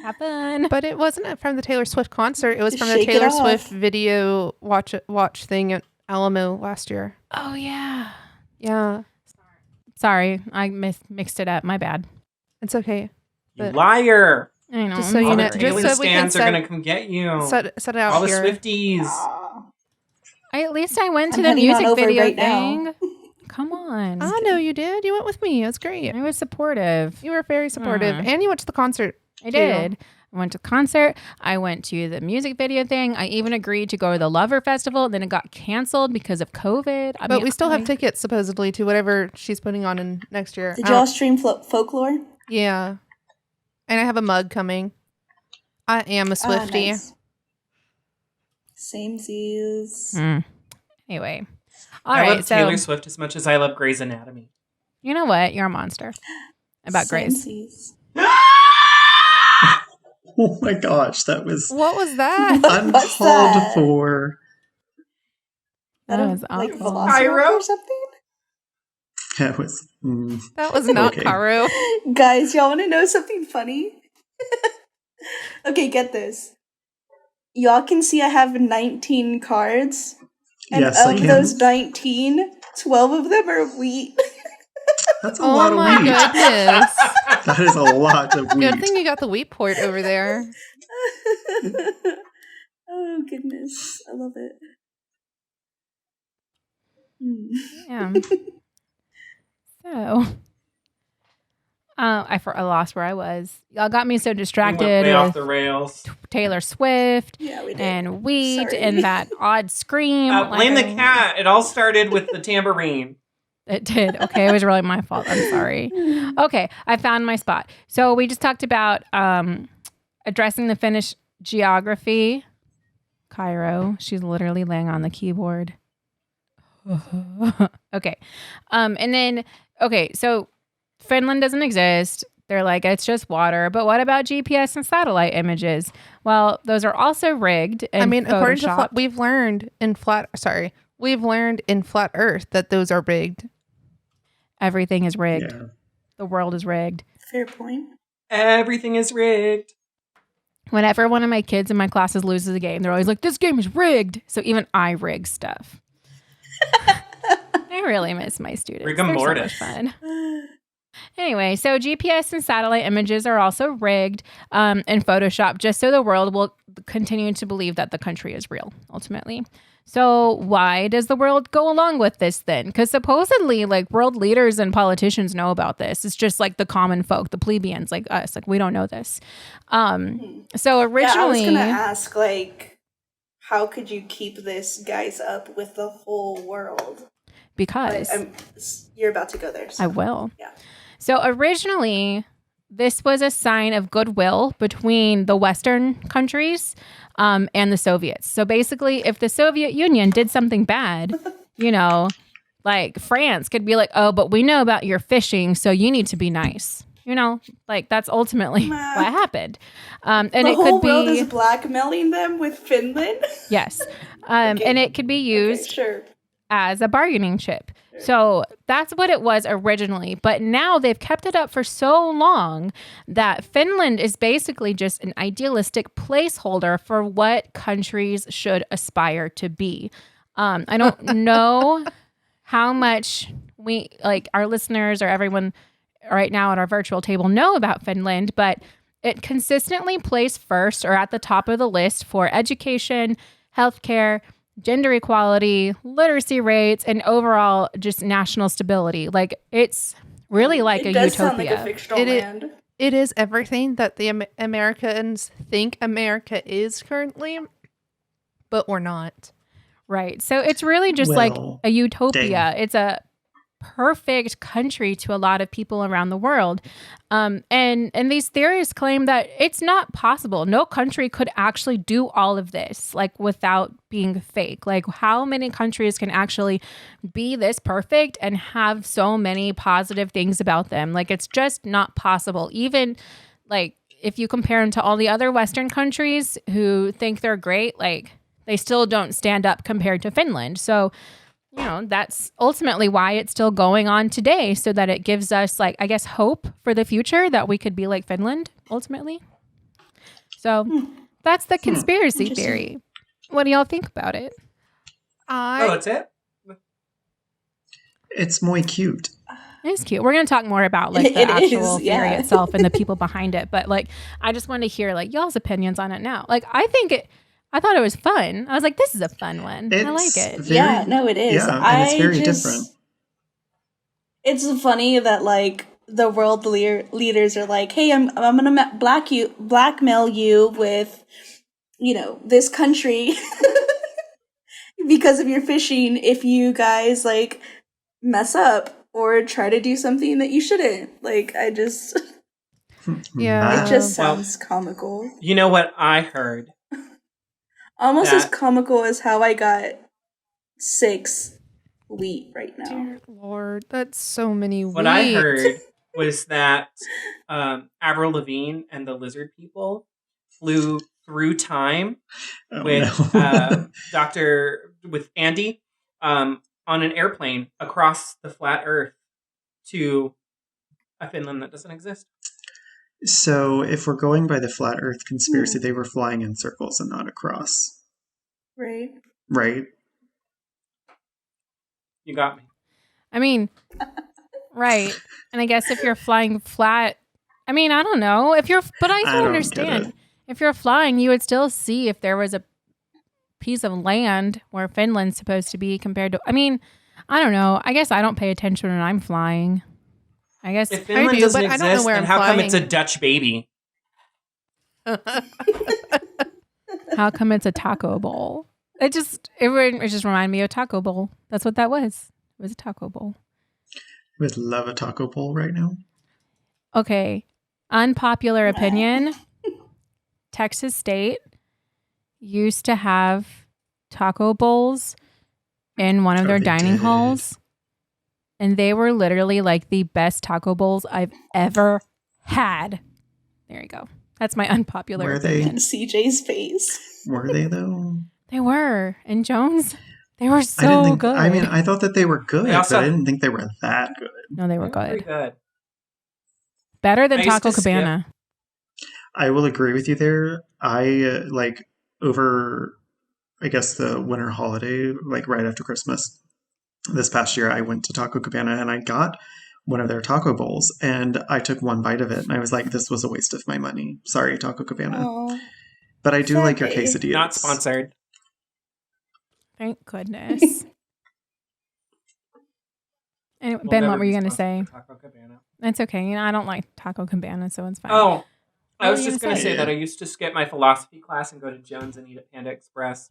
have fun.
But it wasn't from the Taylor Swift concert. It was
Just
from the
shake it
Taylor
off.
Swift video watch thing at Alamo last year.
Oh, yeah.
Yeah,
Sorry, I mixed it up. My bad.
it's okay.
You
But-
liar.
I know.
Just so
All
you
the
know,
alien
just so we can
stands are going to come get you.
set it out
All the
here.
Swifties.
Aw.
At least I went to
I'm
the
heading on
music
over
video
right now.
thing. Come on.
I know you did. You went with me. It was great.
I was supportive.
You were very supportive, and you went to the concert.
I
too.
did. I went to the concert. I went to the music video thing. I even agreed to go to the Lover Festival. Then it got canceled because of COVID.
But we still have tickets supposedly to whatever she's putting on in next year.
Did y'all stream folklore?
Yeah, and I have a mug coming. I am a Swiftie.
Nice. Samesies.
Anyway. All
I
right.
love
So,
Taylor Swift as much as I love Grey's Anatomy.
you know what? You're a monster. About Grace.
Samesies.
Oh my gosh, that was
What was that?
What's
uncalled
that?
for.
That
That
was
like
awful.
Velociraptor
Pyro?
or something?
That was.
That was not
Okay.
Caro.
Guys, y'all want to know something funny? Okay, get this. Y'all can see I have 19 cards. And
Yes, I
of
can.
those 19, 12 of them are wheat.
That's a
Oh
lot of
my
wheat.
goodness!
That is a lot of wheat.
Good thing you got the wheat port over there.
Oh, goodness. I love it.
Yeah. So, I lost where I was. Y'all got me so
We went
distracted
way off
with
the rails.
Taylor Swift
Yeah, we did.
and wheat
Sorry.
and that odd scream.
Blame the
Like,
cat. It all started with the tambourine.
It did. Okay, it was really my fault. I'm sorry. Okay, I found my spot. So we just talked about addressing the Finnish geography. Cairo, she's literally laying on the keyboard. Okay. And then, okay, so Finland doesn't exist. They're like, it's just water. But what about GPS and satellite images? Well, those are also rigged. And
I mean, according to
photoshopped.
we've learned in flat Earth that those are rigged.
Everything is rigged.
Yeah.
The world is rigged.
Fair point.
Everything is rigged.
Whenever one of my kids in my classes loses a game, they're always like, this game is rigged. So even I rig stuff. I really miss my students.
Rigor
They're so
mortis.
much fun. Anyway, so GPS and satellite images are also rigged in Photoshop just so the world will continue to believe that the country is real, ultimately. So why does the world go along with this then? Because supposedly, like, world leaders and politicians know about this. It's just like the common folk, the plebeians like us. Like, we don't know this. So originally...
Yeah, I was going to ask, like, how could you keep this guys up with the whole world?
Because...
You're about to go there. So.
I will.
Yeah.
So originally, this was a sign of goodwill between the Western countries and the Soviets. So basically, if the Soviet Union did something bad, you know, like France could be like, oh, but we know about your fishing, so you need to be nice. You know, like that's ultimately what happened. And
the
it
whole
could
world
be,
is blackmailing them with Finland?
yes. And it could be used
Okay, sure.
as a bargaining chip. So that's what it was originally. But now they've kept it up for so long that Finland is basically just an idealistic placeholder for what countries should aspire to be. I don't know how much we, like our listeners or everyone right now at our virtual table know about Finland, but it consistently placed first or at the top of the list for education, healthcare, gender equality, literacy rates, and overall just national stability. Like it's really like
it
a
does
utopia.
sound like a fictional
It is-
land.
It is everything that the Americans think America is currently, but we're not.
Right. So it's really just like
Well,
a utopia.
dang.
It's a perfect country to a lot of people around the world. And these theorists claim that it's not possible. No country could actually do all of this, like without being fake. Like how many countries can actually be this perfect and have so many positive things about them? Like it's just not possible. Even like if you compare them to all the other Western countries who think they're great, like they still don't stand up compared to Finland. So, you know, that's ultimately why it's still going on today, so that it gives us, like, I guess, hope for the future that we could be like Finland ultimately. So that's the conspiracy theory. What do y'all think about it?
That's it?
It's muy cute.
It's cute. We're going to talk more about like the
It
actual
is,
theory
yeah.
itself and the people behind it. But like, I just want to hear like y'all's opinions on it now. Like, I thought it was fun. I was like, this is a fun one. I like it.
Yeah, no, it is.
Yeah, and it's very different.
It's funny that like the world leaders are like, hey, I'm gonna blackmail you with, you know, this country because of your fishing if you guys like mess up or try to do something that you shouldn't. Like, I just
Yeah.
it just sounds comical.
You know what I heard?
Almost as comical as how I got 6 wheat right now.
Dear Lord, that's so many wheat.
What I heard was that Avril Lavigne and the Lizard People flew through time with Andy on an airplane across the flat Earth to a Finland that doesn't exist.
So if we're going by the flat Earth conspiracy, they were flying in circles and not across.
Right.
Right?
You got me.
I mean, right. And I guess if you're flying flat, I mean, I don't know. But I
don't
understand.
get it.
If you're flying, you would still see if there was a piece of land where Finland's supposed to be compared to, I mean, I don't know. I guess I don't pay attention when I'm flying. I guess
If Finland
do,
doesn't
but I don't know
exist,
where
then
I'm
how come
flying.
it's a Dutch baby?
how come it's a taco bowl? It just reminded me of Taco Bowl. That's what that was. It was a taco bowl.
Would love a taco bowl right now.
Okay. Unpopular opinion. Texas State used to have taco bowls in one of their
they
dining
did.
halls. And they were literally like the best taco bowls I've ever had. There you go. That's my unpopular
Were they?
opinion.
CJ's face.
Were they though?
They were. And Jones, they were
I
so
didn't think.
good.
I mean, I thought that they were good,
They also-
but I didn't think they were that good.
No, they were
Pretty
good.
good.
Better than
I used
Taco
to skip.
Cabana.
I will agree with you there. I like over, I guess, the winter holiday, like right after Christmas this past year, I went to Taco Cabana and I got one of their taco bowls and I took one bite of it and I was like, this was a waste of my money. Sorry, Taco Cabana.
Oh,
But I do like your
Sadly.
quesadillas.
Not sponsored.
Thank goodness. Anyway,
We'll
Ben,
never
what were
be
you going to
sponsored
say?
by Taco Cabana.
It's okay. You know, I don't like Taco Cabana, so it's fine.
Oh, I
What
was
were you
just
gonna
going to
say?
say that I used to skip my philosophy class and go to Jones and eat at Panda Express,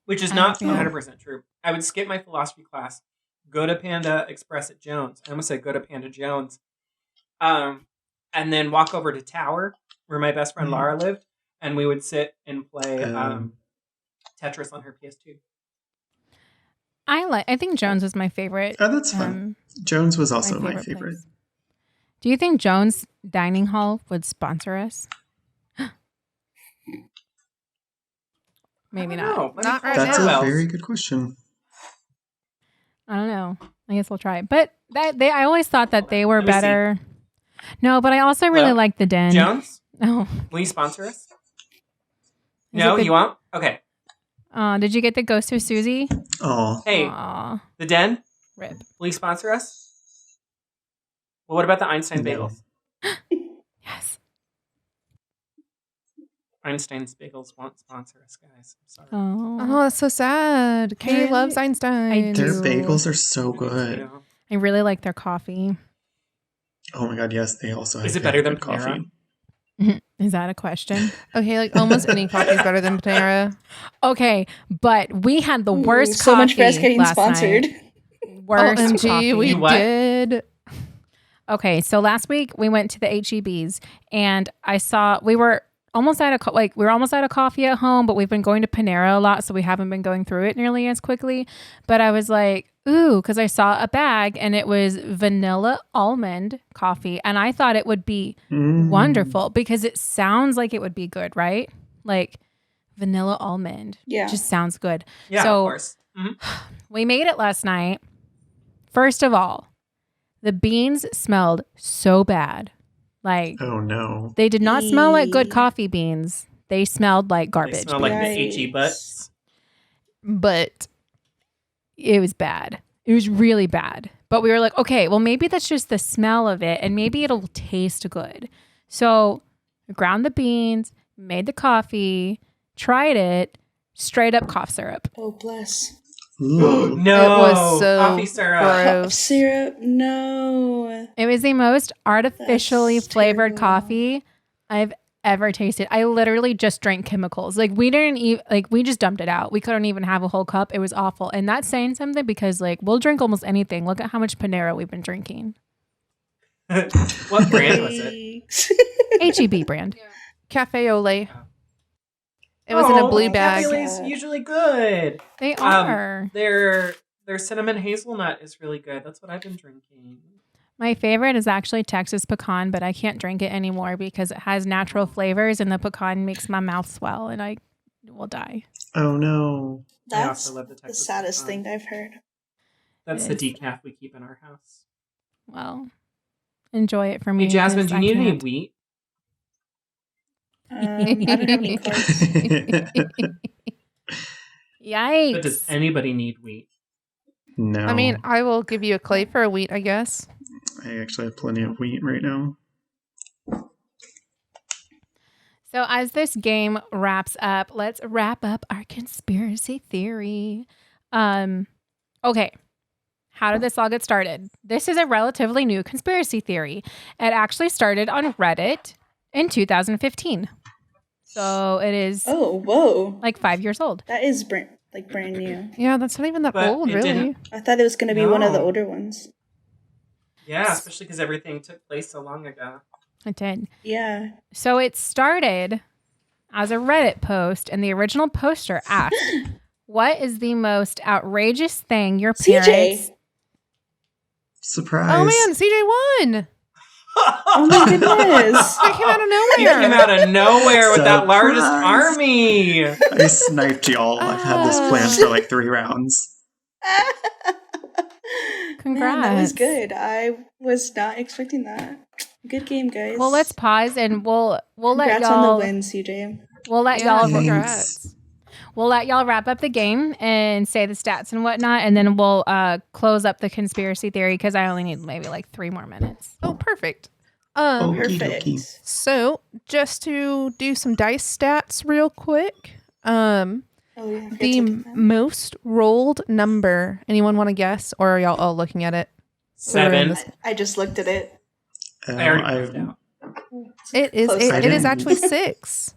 which is not
Yeah.
100% true. I would skip my philosophy class, go to Panda Express at Jones. I almost said go to Panda Jones, and then walk over to Tower, where my best friend
Mhm.
Laura lived, and we would sit and play
Um,
Tetris on her PS2.
I think Jones was my favorite.
Oh, that's fun. Jones was also my favorite.
place. Do you think Jones Dining Hall would sponsor us? Maybe not.
No,
Not right
That's
now.
a very good question.
I don't know. I guess we'll try it. But I always thought that they were
Let me see.
better. No, but I also really
Hello?
like the Den.
Jones,
Oh,
will you sponsor us?
Is
No,
it the-
you won't? Okay.
did you get the Ghost of Susie?
Oh,
Hey,
Aw,
the Den,
rip.
will you sponsor us? Well, what about the Einstein
No.
Bagels?
Yes.
Einstein's Bagels won't sponsor us, guys. I'm sorry.
Oh,
Oh, that's so sad. Kay
Really?
loves Einstein.
I do.
their bagels are so good.
I really like their coffee.
Oh my god, yes, they also have
Is it
very
better than
good coffee.
Is that a question?
Okay, like almost any coffee is better than Panera.
Okay, but we had the worst
so much for us
coffee
getting
last
sponsored.
night. Worst
OMG,
coffee.
we
You what?
did.
Okay, so last week we went to the HEBs and I saw we were almost out of coffee at home, but we've been going to Panera a lot, so we haven't been going through it nearly as quickly. But I was like, ooh, because I saw a bag and it was vanilla almond coffee. And I thought it would be wonderful because it sounds like it would be good, right? Like vanilla almond.
Yeah.
Just sounds good.
Yeah,
So
of course. Mhm.
we made it last night. First of all, the beans smelled so bad. Like
Oh no.
they did not smell like good
Eee.
coffee beans. They smelled like
They
garbage
smell
beans.
like the HE
Yikes.
butts.
But it was bad. It was really bad. But we were like, okay, well, maybe that's just the smell of it and maybe it'll taste good. So we ground the beans, made the coffee, tried it, straight up cough syrup.
Oh, bless.
Ooh.
No,
It was so
coffee syrup.
Cough
gross.
syrup? No.
It was the most artificially
That's
flavored
terrible.
coffee I've ever tasted. I literally just drank chemicals. Like we didn't even we just dumped it out. We couldn't even have a whole cup. It was awful. And that's saying something because like we'll drink almost anything. Look at how much Panera we've been drinking.
What brand was it?
Yikes.
HEB brand.
Cafe Ole. It was in a blue
Oh,
bag.
Cafe Ole's usually good.
They are.
Their cinnamon hazelnut is really good. That's what I've been drinking.
My favorite is actually Texas pecan, but I can't drink it anymore because it has natural flavors and the pecan makes my mouth swell and I will die.
Oh no.
I
That's
also love the
the
Texas
saddest
pecan.
thing I've heard.
That's
It
the
is.
decaf we keep in our house.
Well, enjoy it for me.
Hey, Jasmine,
'cause
do
I
you need any
can't.
wheat?
I don't have any cards.
Yikes.
But does anybody need wheat?
No.
I mean, I will give you a clay for a wheat, I guess.
I actually have plenty of wheat right now.
So as this game wraps up, let's wrap up our conspiracy theory. Okay. How did this all get started? This is a relatively new conspiracy theory. It actually started on Reddit in 2015. So it is
Oh, whoa.
like 5 years old.
That is brand new.
Yeah, that's not even that
But
old,
it
really.
didn't-
I thought it was going to be one of the
No.
older ones.
Yeah, especially because everything took place so long ago.
It did.
Yeah.
So it started as a Reddit post, and the original poster asked, "What is the most outrageous thing your parents?"
CJ.
Surprise.
Oh man, CJ won!
Oh my goodness.
That came out of
He came
nowhere.
out of nowhere with that largest
Surprise.
army.
I sniped y'all. I've had this planned for like 3 rounds.
Man, that was
Congrats.
good. I was not expecting that. Good game, guys.
Well, let's pause and we'll let
Congrats on the
y'all
win, CJ.
we'll let
Yeah,
y'all
Thanks.
we'll let y'all wrap up the game and say the stats and whatnot, and then we'll close up the conspiracy theory because I only need maybe like 3 more minutes.
Oh, perfect.
Okie
Perfect.
dokie.
So just to do some dice stats real quick.
Oh, yeah. I forgot
The
to do that.
most rolled number. Anyone want to guess, or are y'all all looking at it?
Seven.
I just looked at it.
I already
I-
moved out.
It is.
Close
It,
second.
it is actually 6.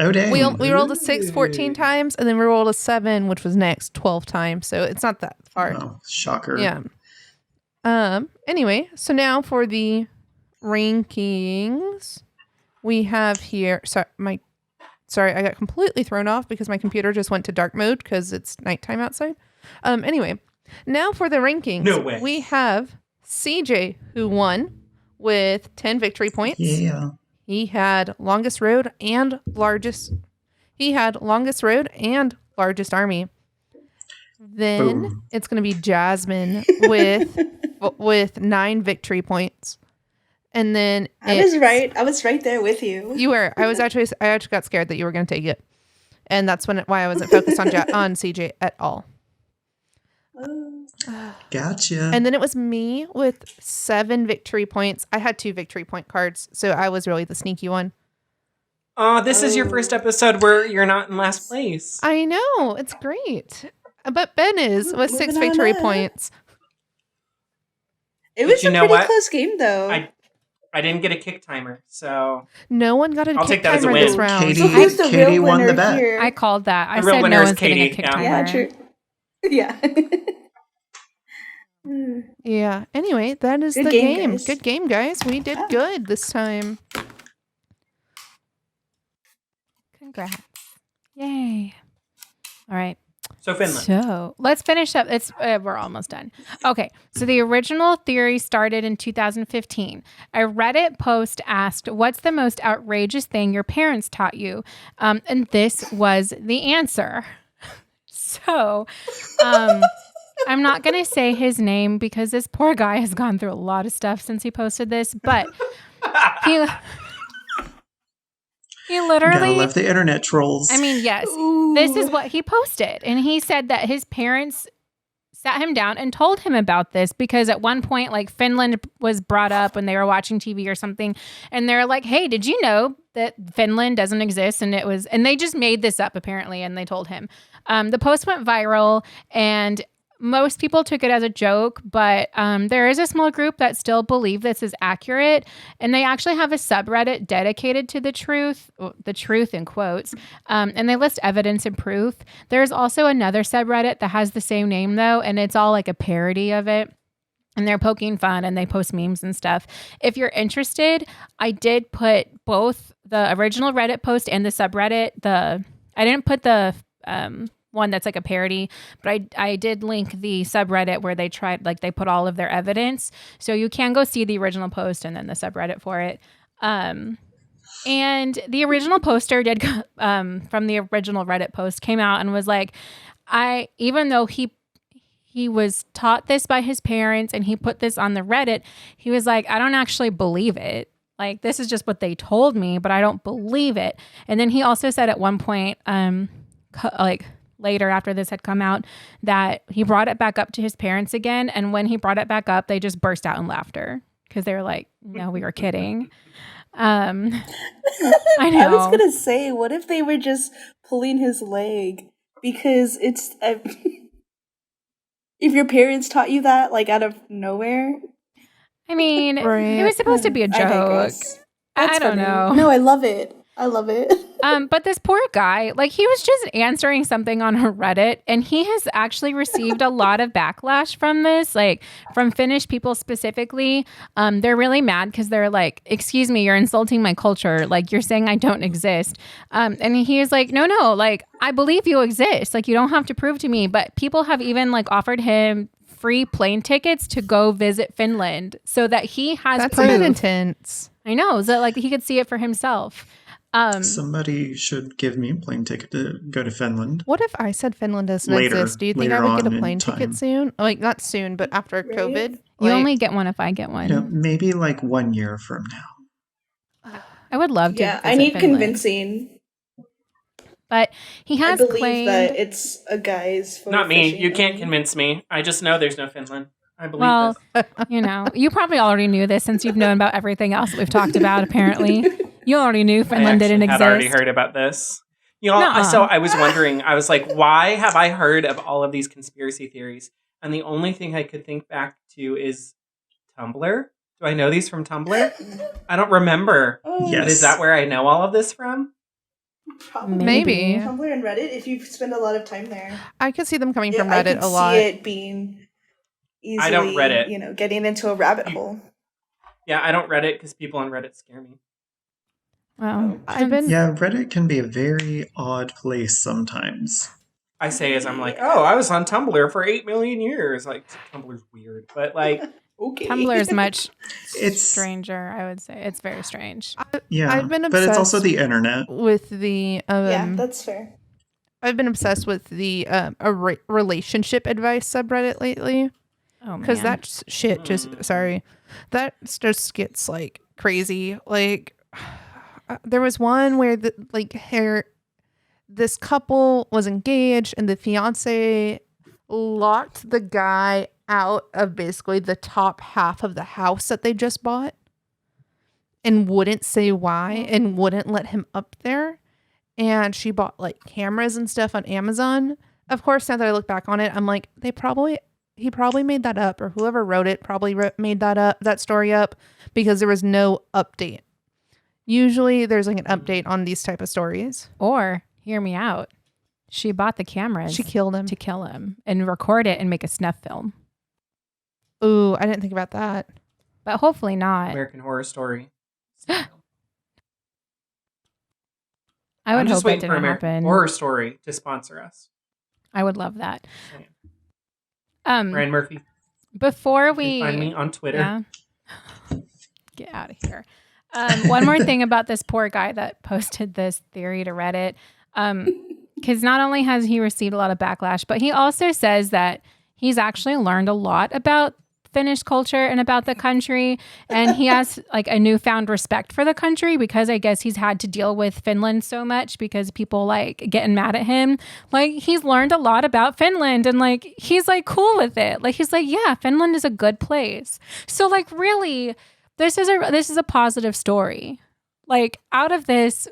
oh dang.
We rolled a 6 14
Ooh.
times, and then we rolled a 7, which was next 12 times. So it's not that far.
Oh, shocker.
Yeah. Anyway, so now for the rankings, we have here. Sorry, I got completely thrown off because my computer just went to dark mode because it's nighttime outside. Anyway, now for the rankings.
No way.
We have CJ who won with 10 victory points.
Yeah.
He had longest road and largest. He had longest road and largest army. Then
Boom.
it's going to be Jasmine with 9 victory points, and then
I was right. I was right there with you.
You were. I actually got scared that you were going to take it, and that's why I wasn't focused on on CJ at all.
Gotcha.
And then it was me with 7 victory points. I had 2 victory point cards, so I was really the sneaky one.
Oh, this is your first episode where you're not in last place.
I know, it's great. But Ben is with 6
Moving on
victory
up.
points.
It was
you
a
know
pretty
what?
close game, though.
I didn't get a kick timer, so
No one got a
I'll
kick
take that as a
timer
win.
this round.
Katie,
So who's the
Katie
real
won the
winner
bet.
here?
I called that. I
The real
said
winner
no
is
one's getting a
Katie,
kick
yeah.
timer.
Yeah, true. Yeah.
Yeah. Anyway, that is
Good
the
game,
game.
guys.
Good game, guys. We did
Yeah.
good this time.
Congrats. Yay. All right.
So Finland.
So let's finish up. We're almost done. Okay. So the original theory started in 2015. A Reddit post asked, "What's the most outrageous thing your parents taught you?" And this was the answer. So I'm not going to say his name because this poor guy has gone through a lot of stuff since he posted this, but he literally...
Gotta love the internet trolls.
I mean, yes, this is what he posted. And he said that his parents sat him down and told him about this because at one point, like, Finland was brought up when they were watching TV or something. And they're like, "Hey, did you know that Finland doesn't exist?" And they just made this up apparently. And they told him. The post went viral and most people took it as a joke, but there is a small group that still believe this is accurate. And they actually have a subreddit dedicated to the truth in quotes, and they list evidence and proof. There's also another subreddit that has the same name, though, and it's all like a parody of it. And they're poking fun and they post memes and stuff. If you're interested, I did put both the original Reddit post and the subreddit. I didn't put the one that's like a parody, but I did link the subreddit where they put all of their evidence. So you can go see the original post and then the subreddit for it. And the original poster did from the original Reddit post came out and was like, even though he was taught this by his parents and he put this on the Reddit, he was like, "I don't actually believe it. Like, this is just what they told me, but I don't believe it." And then he also said at one point, later after this had come out, that he brought it back up to his parents again. And when he brought it back up, they just burst out in laughter because they were like, "No, we were kidding." I know.
I was going to say, what if they were just pulling his leg? Because it's... if your parents taught you that, like, out of nowhere...
I mean, it was supposed to be a joke. I don't know.
No, I love it.
But this poor guy, like, he was just answering something on her Reddit, and he has actually received a lot of backlash from this, like, from Finnish people specifically. They're really mad because they're like, "Excuse me, you're insulting my culture. Like, you're saying I don't exist." And he is like, no, like, I believe you exist. Like, you don't have to prove to me. But people have even, like, offered him free plane tickets to go visit Finland so that he has
That's
proof.
a bit intense.
I know, so like he could see it for himself.
Somebody should give me a plane ticket to go to Finland.
What if I said Finland doesn't
Later-
exist? Do you think I
later
would get
on
a
in
plane
time.
ticket soon? Like, not soon, but after
Right?
COVID?
You
Like,
only get one if I get one.
You know, maybe like 1 year from now.
I would love to.
Yeah, I
visit
need
Finland.
convincing.
But he
I
has
believe
claimed
that it's a guy's
Not me.
fishing
You can't
only.
convince me. I just know there's no Finland. I believe
Well,
this.
you probably already knew this since you've known about everything else that we've talked about. Apparently, you already knew
I
Finland
actually
didn't
had already
exist.
heard about this. You know,
Nuh-uh.
so I was wondering, I was like, why have I heard of all of these conspiracy theories? And the only thing I could think back to is Tumblr. Do I know these from Tumblr? I don't remember.
Oh,
Yes.
But is that where I know all of this from?
probably.
Maybe.
Tumblr and Reddit, if you spend a lot of time there.
I could see them coming from
I
Reddit
could
a lot.
see it being easily,
I don't Reddit.
Getting into a rabbit hole.
Yeah, I don't Reddit because people on Reddit scare me.
Well,
I've been-
Yeah, Reddit can be a very odd place sometimes.
I say as I'm like, oh, I was on Tumblr for 8 million years. Like, Tumblr's weird. But like,
Okay.
Tumblr is much
It's
stranger. I would say it's very strange.
yeah,
I've been
but it's also
obsessed
the internet.
with the
yeah, that's fair.
I've been obsessed with the relationship advice subreddit lately
Oh man,
because that shit that just gets like crazy. Like there was one where this couple was engaged and the fiance locked the guy out of basically the top half of the house that they just bought and wouldn't say why and wouldn't let him up there. And she bought like cameras and stuff on Amazon. Of course, now that I look back on it, I'm like, he probably made that up, or whoever wrote it probably made that story up because there was no update. Usually there's like an update on these type of stories.
or hear me out. She bought the cameras.
She killed him.
to kill him and record it and make a snuff film.
Ooh, I didn't think about that.
But hopefully not.
American Horror Story.
I
I'm
would
just
hope it
waiting for
didn't
American
happen.
Horror Story to sponsor us.
I would love that.
Brian Murphy.
Before
You can find me on Twitter.
Yeah. Get out of here. One more thing about this poor guy that posted this theory to Reddit. Because not only has he received a lot of backlash, but he also says that he's actually learned a lot about Finnish culture and about the country. And he has like a newfound respect for the country because I guess he's had to deal with Finland so much because people like getting mad at him. Like he's learned a lot about Finland and like he's like cool with it. Like he's like, yeah, Finland is a good place. So like really, this is a positive story. Like out of this,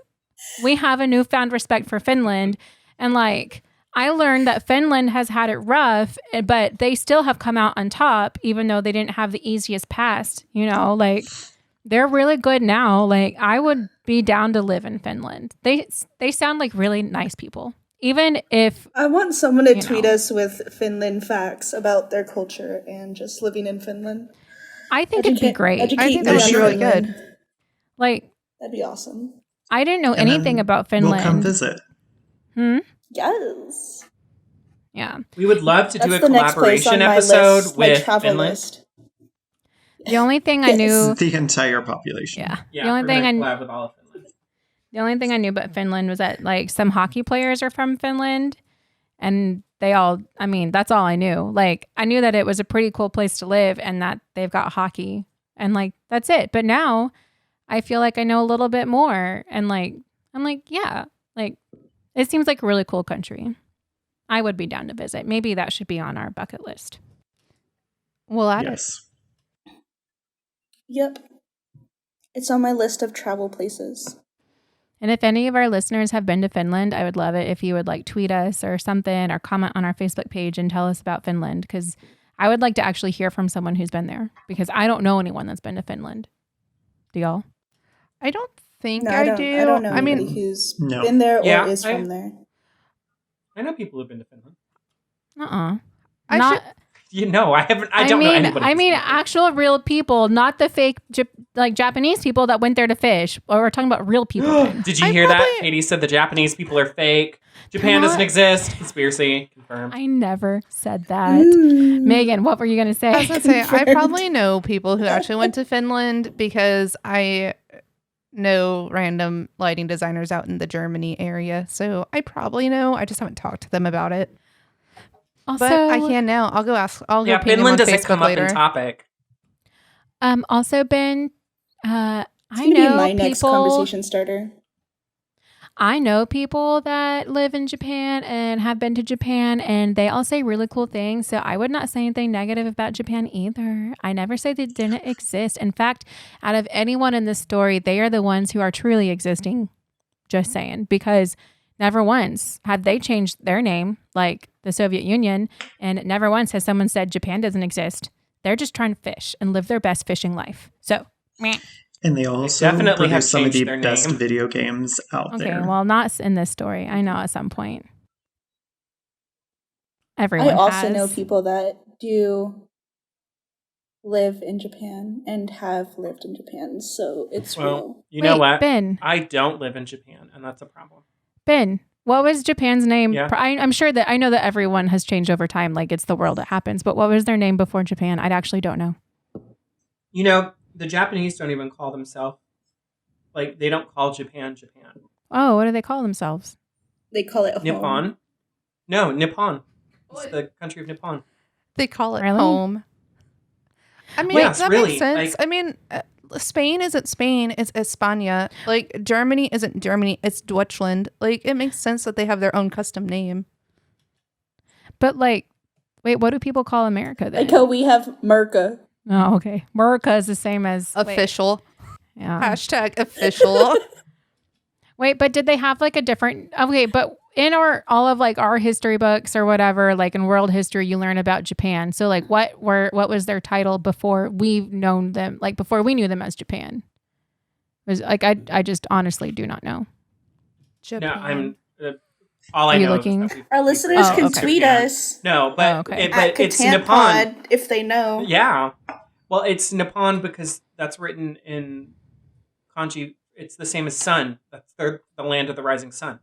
we have a newfound respect for Finland. And like I learned that Finland has had it rough, but they still have come out on top, even though they didn't have the easiest past, you know, like they're really good now. Like I would be down to live in Finland. They sound like really nice people, even if
I want someone to tweet us with Finland facts about their culture and just living in Finland.
I think it'd be great.
I think that would be really good.
Like
that'd be awesome.
I didn't know anything about Finland.
We'll come visit.
Yes.
Yeah.
We would love to do
That's
a
the next place
collaboration
on my
episode
list, my
with
travel
Finland.
list.
The only thing I knew,
The entire population.
Yeah,
the only
we're
thing
gonna
I
collab with all of Finland.
The only thing I knew about Finland was that like some hockey players are from Finland and that's all I knew. Like I knew that it was a pretty cool place to live and that they've got hockey and like that's it. But now I feel like I know a little bit more and like I'm like, yeah, like it seems like a really cool country. I would be down to visit. Maybe that should be on our bucket list.
We'll add it.
Yes.
Yep. It's on my list of travel places.
And if any of our listeners have been to Finland, I would love it if you would like tweet us or something or comment on our Facebook page and tell us about Finland because I would like to actually hear from someone who's been there because I don't know anyone that's been to Finland. Do y'all?
I don't think
No,
I do.
I don't know
I
anybody
mean,
who's
No.
been there or
Yeah,
is from there.
I know people who've been to Finland.
I
Not.
You know, I haven't. I don't know anybody.
I
who's
mean,
been there.
actual real people, not the fake, like Japanese people that went there to fish. Or we're talking about real people.
Did you hear that? Katie said the Japanese people are fake. Japan doesn't exist. Conspiracy confirmed.
I never said that. Maegan, what were you going to say?
I was going to say, I probably know people who actually went to Finland because I know random lighting designers out in the Germany area. So I probably know. I just haven't talked to them about it.
Also,
But I can now. I'll go ask. I'll go ping
Finland
him on
doesn't
Facebook
come
later.
up in topic.
also been, I
It's gonna be
know
my next
people.
conversation starter.
I know people that live in Japan and have been to Japan, and they all say really cool things. So I would not say anything negative about Japan either. I never say they didn't exist. In fact, out of anyone in this story, they are the ones who are truly existing. Just saying, because never once have they changed their name like the Soviet Union, and never once has someone said Japan doesn't exist. They're just trying to fish and live their best fishing life. So, meh.
And they also
definitely have
produce some of the
changed their
best
name.
video games out
Okay,
there.
well, not in this story. I know at some point. Everyone
I also
has.
know people that do live in Japan and have lived in Japan, so it's real.
Well, you know
Wait,
what?
Ben.
I don't live in Japan, and that's a problem.
Ben, what was Japan's name?
Yeah.
I'm sure that I know that everyone has changed over time. Like it's the world that happens. But what was their name before Japan? I actually don't know.
You know, the Japanese don't even call themselves, like, they don't call Japan Japan.
Oh, what do they call themselves?
They call it home.
Nippon? No, Nippon. It's the country of Nippon.
They call it
Really?
home. I mean,
Yes,
that
really,
makes sense.
like-
I mean, Spain isn't Spain, it's España. Like, Germany isn't Germany, it's Deutschland. Like, it makes sense that they have their own custom name.
But like, wait, what do people call America then?
Like how we have Merca.
Oh, okay. America is the same as
Official.
Yeah.
Hashtag official.
Wait, but did they have like a different? Okay, but in all of like our history books or whatever, like in world history, you learn about Japan. So like, what was their title before we've known them? Like before we knew them as Japan? Was like I just honestly do not know.
Japan.
No, I'm. All I
Are you
know
looking?
is that
Our listeners
Oh,
can
okay.
tweet us
No, but,
Oh, okay.
at
it's
Catan't
Nippon.
Pod if they know.
Yeah. Well, it's Nippon because that's written in kanji. It's the same as sun. That's the land of the rising sun.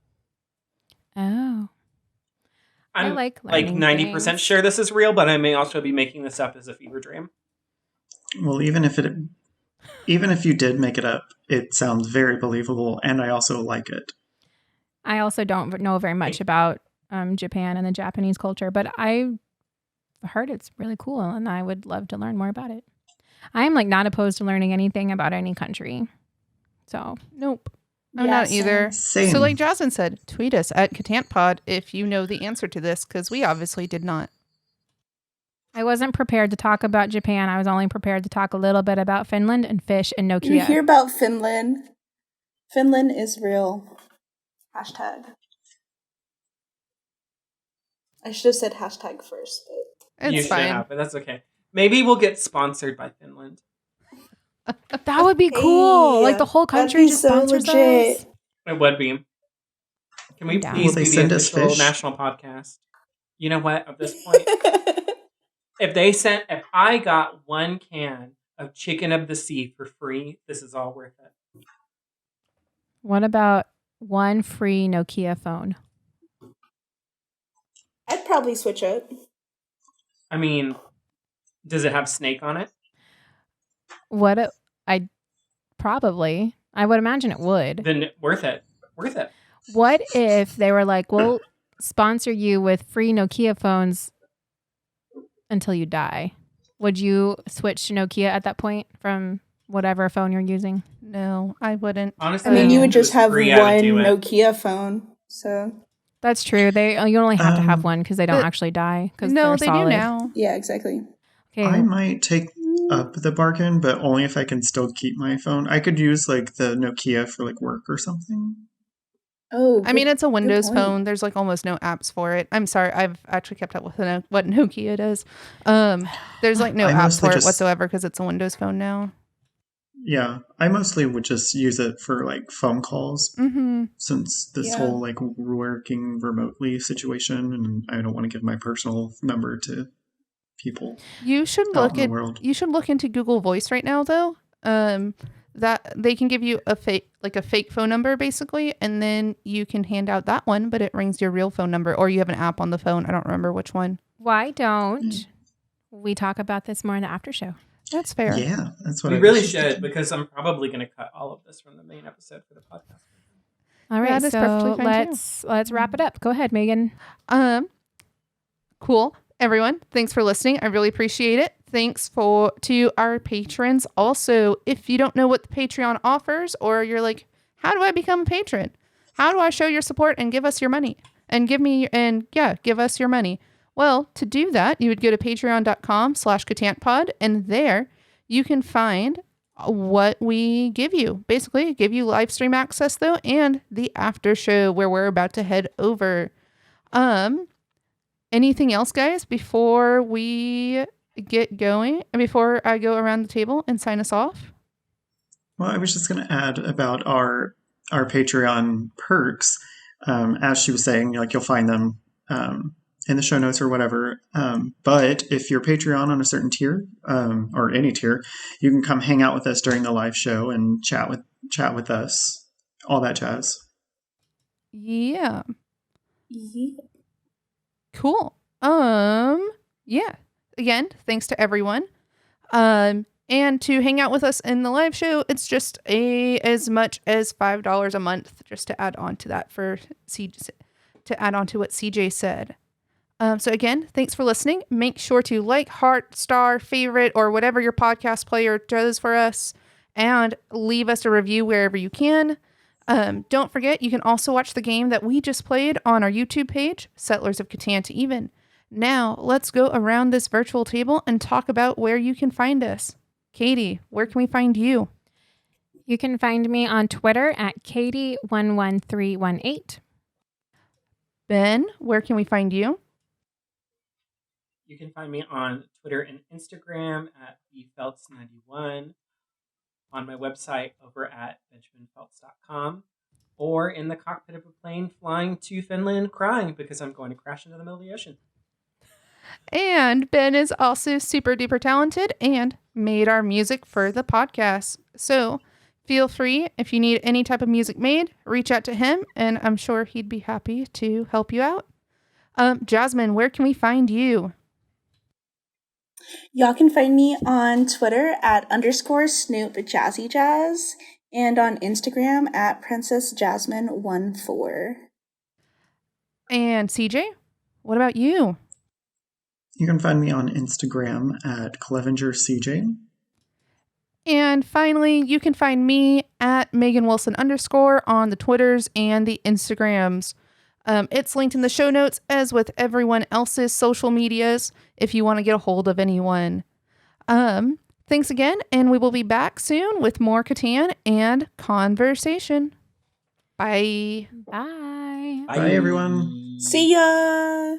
Oh, I
I'm
like
like
learning
90%
things.
sure this is real, but I may also be making this up as a fever dream.
Well, even if you did make it up, it sounds very believable, and I also like it.
I also don't know very much about Japan and the Japanese culture, but I heard it's really cool, and I would love to learn more about it. I am like not opposed to learning anything about any country. So
Nope. I'm
Yeah,
not either.
Same.
So like Jasmine said, tweet us at Catan't Pod if you know the answer to this, because we obviously did not.
I wasn't prepared to talk about Japan. I was only prepared to talk a little bit about Finland and fish and
You
Nokia.
hear about Finland? Finland is real. Hashtag. I should have said hashtag first, but
You
It's
should
fine.
have, but that's okay. Maybe we'll get sponsored by Finland.
That would be cool.
Hey,
Like the whole
that'd
country
be
just
so
sponsors
legit.
us.
It would be. Can we
Yeah.
please
Will they
be the
send us
official
fish?
national podcast? You know what? At this point, if I got one can of chicken of the sea for free, this is all worth it.
What about one free Nokia phone?
I'd probably switch up.
I mean, does it have snake on it?
I probably. I would imagine it would.
Then worth it. Worth it.
What if they were like, we'll sponsor you with free Nokia phones until you die? Would you switch to Nokia at that point from whatever phone you're using?
No, I wouldn't.
Honestly,
I mean, you
if
would
it was
just have
free,
one
I would do it.
Nokia phone. So,
That's true. You only have to have
Um,
one because they don't
but-
actually die. Because
No,
they're
they
solid.
do now.
yeah, exactly.
Okay.
I might take up the bargain, but only if I can still keep my phone. I could use like the Nokia for like work or something.
Oh,
I mean, it's a Windows
point.
phone. There's like almost no apps for it. I'm sorry, I've actually kept up with what Nokia does. There's like no
I
apps
mostly
for it
just-
whatsoever because it's a Windows phone now.
Yeah, I mostly would just use it for like phone calls
Mm-hmm.
since this
Yeah.
whole like working remotely situation, and I don't want to give my personal number to people
You should
out
look
in the
at.
world.
You should look into Google Voice right now, though. That they can give you a fake phone number basically, and then you can hand out that one, but it rings your real phone number, or you have an app on the phone. I don't remember which one.
Why don't we talk about this more in the after show?
That's fair.
Yeah, that's what
We
I
really
was
should,
thinking.
because I'm probably going to cut all of this from the main episode for the podcast.
All right,
That is perfectly
so
fine, too.
let's wrap it up. Go ahead, Megan.
Cool. Everyone, thanks for listening. I really appreciate it. Thanks to our patrons. Also, if you don't know what the Patreon offers, or you're like, how do I become a patron? How do I show your support and give us your money? Give us your money. Well, to do that, you would go to patreon.com/CatantPod, and there you can find what we give you. Basically, give you live stream access though, and the after show where we're about to head over. Anything else, guys, before we get going and before I go around the table and sign us off?
Well, I was just going to add about our Patreon perks. As she was saying, like you'll find them in the show notes or whatever. But if you're Patreon on a certain tier or any tier, you can come hang out with us during the live show and chat with us, all that jazz.
Yeah.
Yeah.
Cool. Yeah. Again, thanks to everyone. And to hang out with us in the live show, it's just as much as $5 a month, just to add on to that to add on to what CJ said. So again, thanks for listening. Make sure to like, heart, star, favorite, or whatever your podcast player does for us, and leave us a review wherever you can. Don't forget, you can also watch the game that we just played on our YouTube page, Settlers of Catan't Even. Now, let's go around this virtual table and talk about where you can find us. Katie, where can we find you?
You can find me on Twitter at Katie11318.
Ben, where can we find you?
You can find me on Twitter and Instagram at bfelts91, on my website over at benjaminfelts.com, or in the cockpit of a plane flying to Finland crying because I'm going to crash into the middle of the ocean.
And Ben is also super duper talented and made our music for the podcast. So feel free, if you need any type of music made, reach out to him, and I'm sure he'd be happy to help you out. Jasmine, where can we find you?
Y'all can find me on Twitter at _SnoopJazzyJazz and on Instagram at PrincessJasmine14.
And CJ, what about you?
You can find me on Instagram at ClevengerCJ.
And finally, you can find me at Maegan Wilson _ on the Twitters and the Instagrams. It's linked in the show notes, as with everyone else's social medias, if you want to get a hold of anyone. Thanks again, and we will be back soon with more Catan and conversation. Bye.
Bye.
Bye, everyone.
See ya!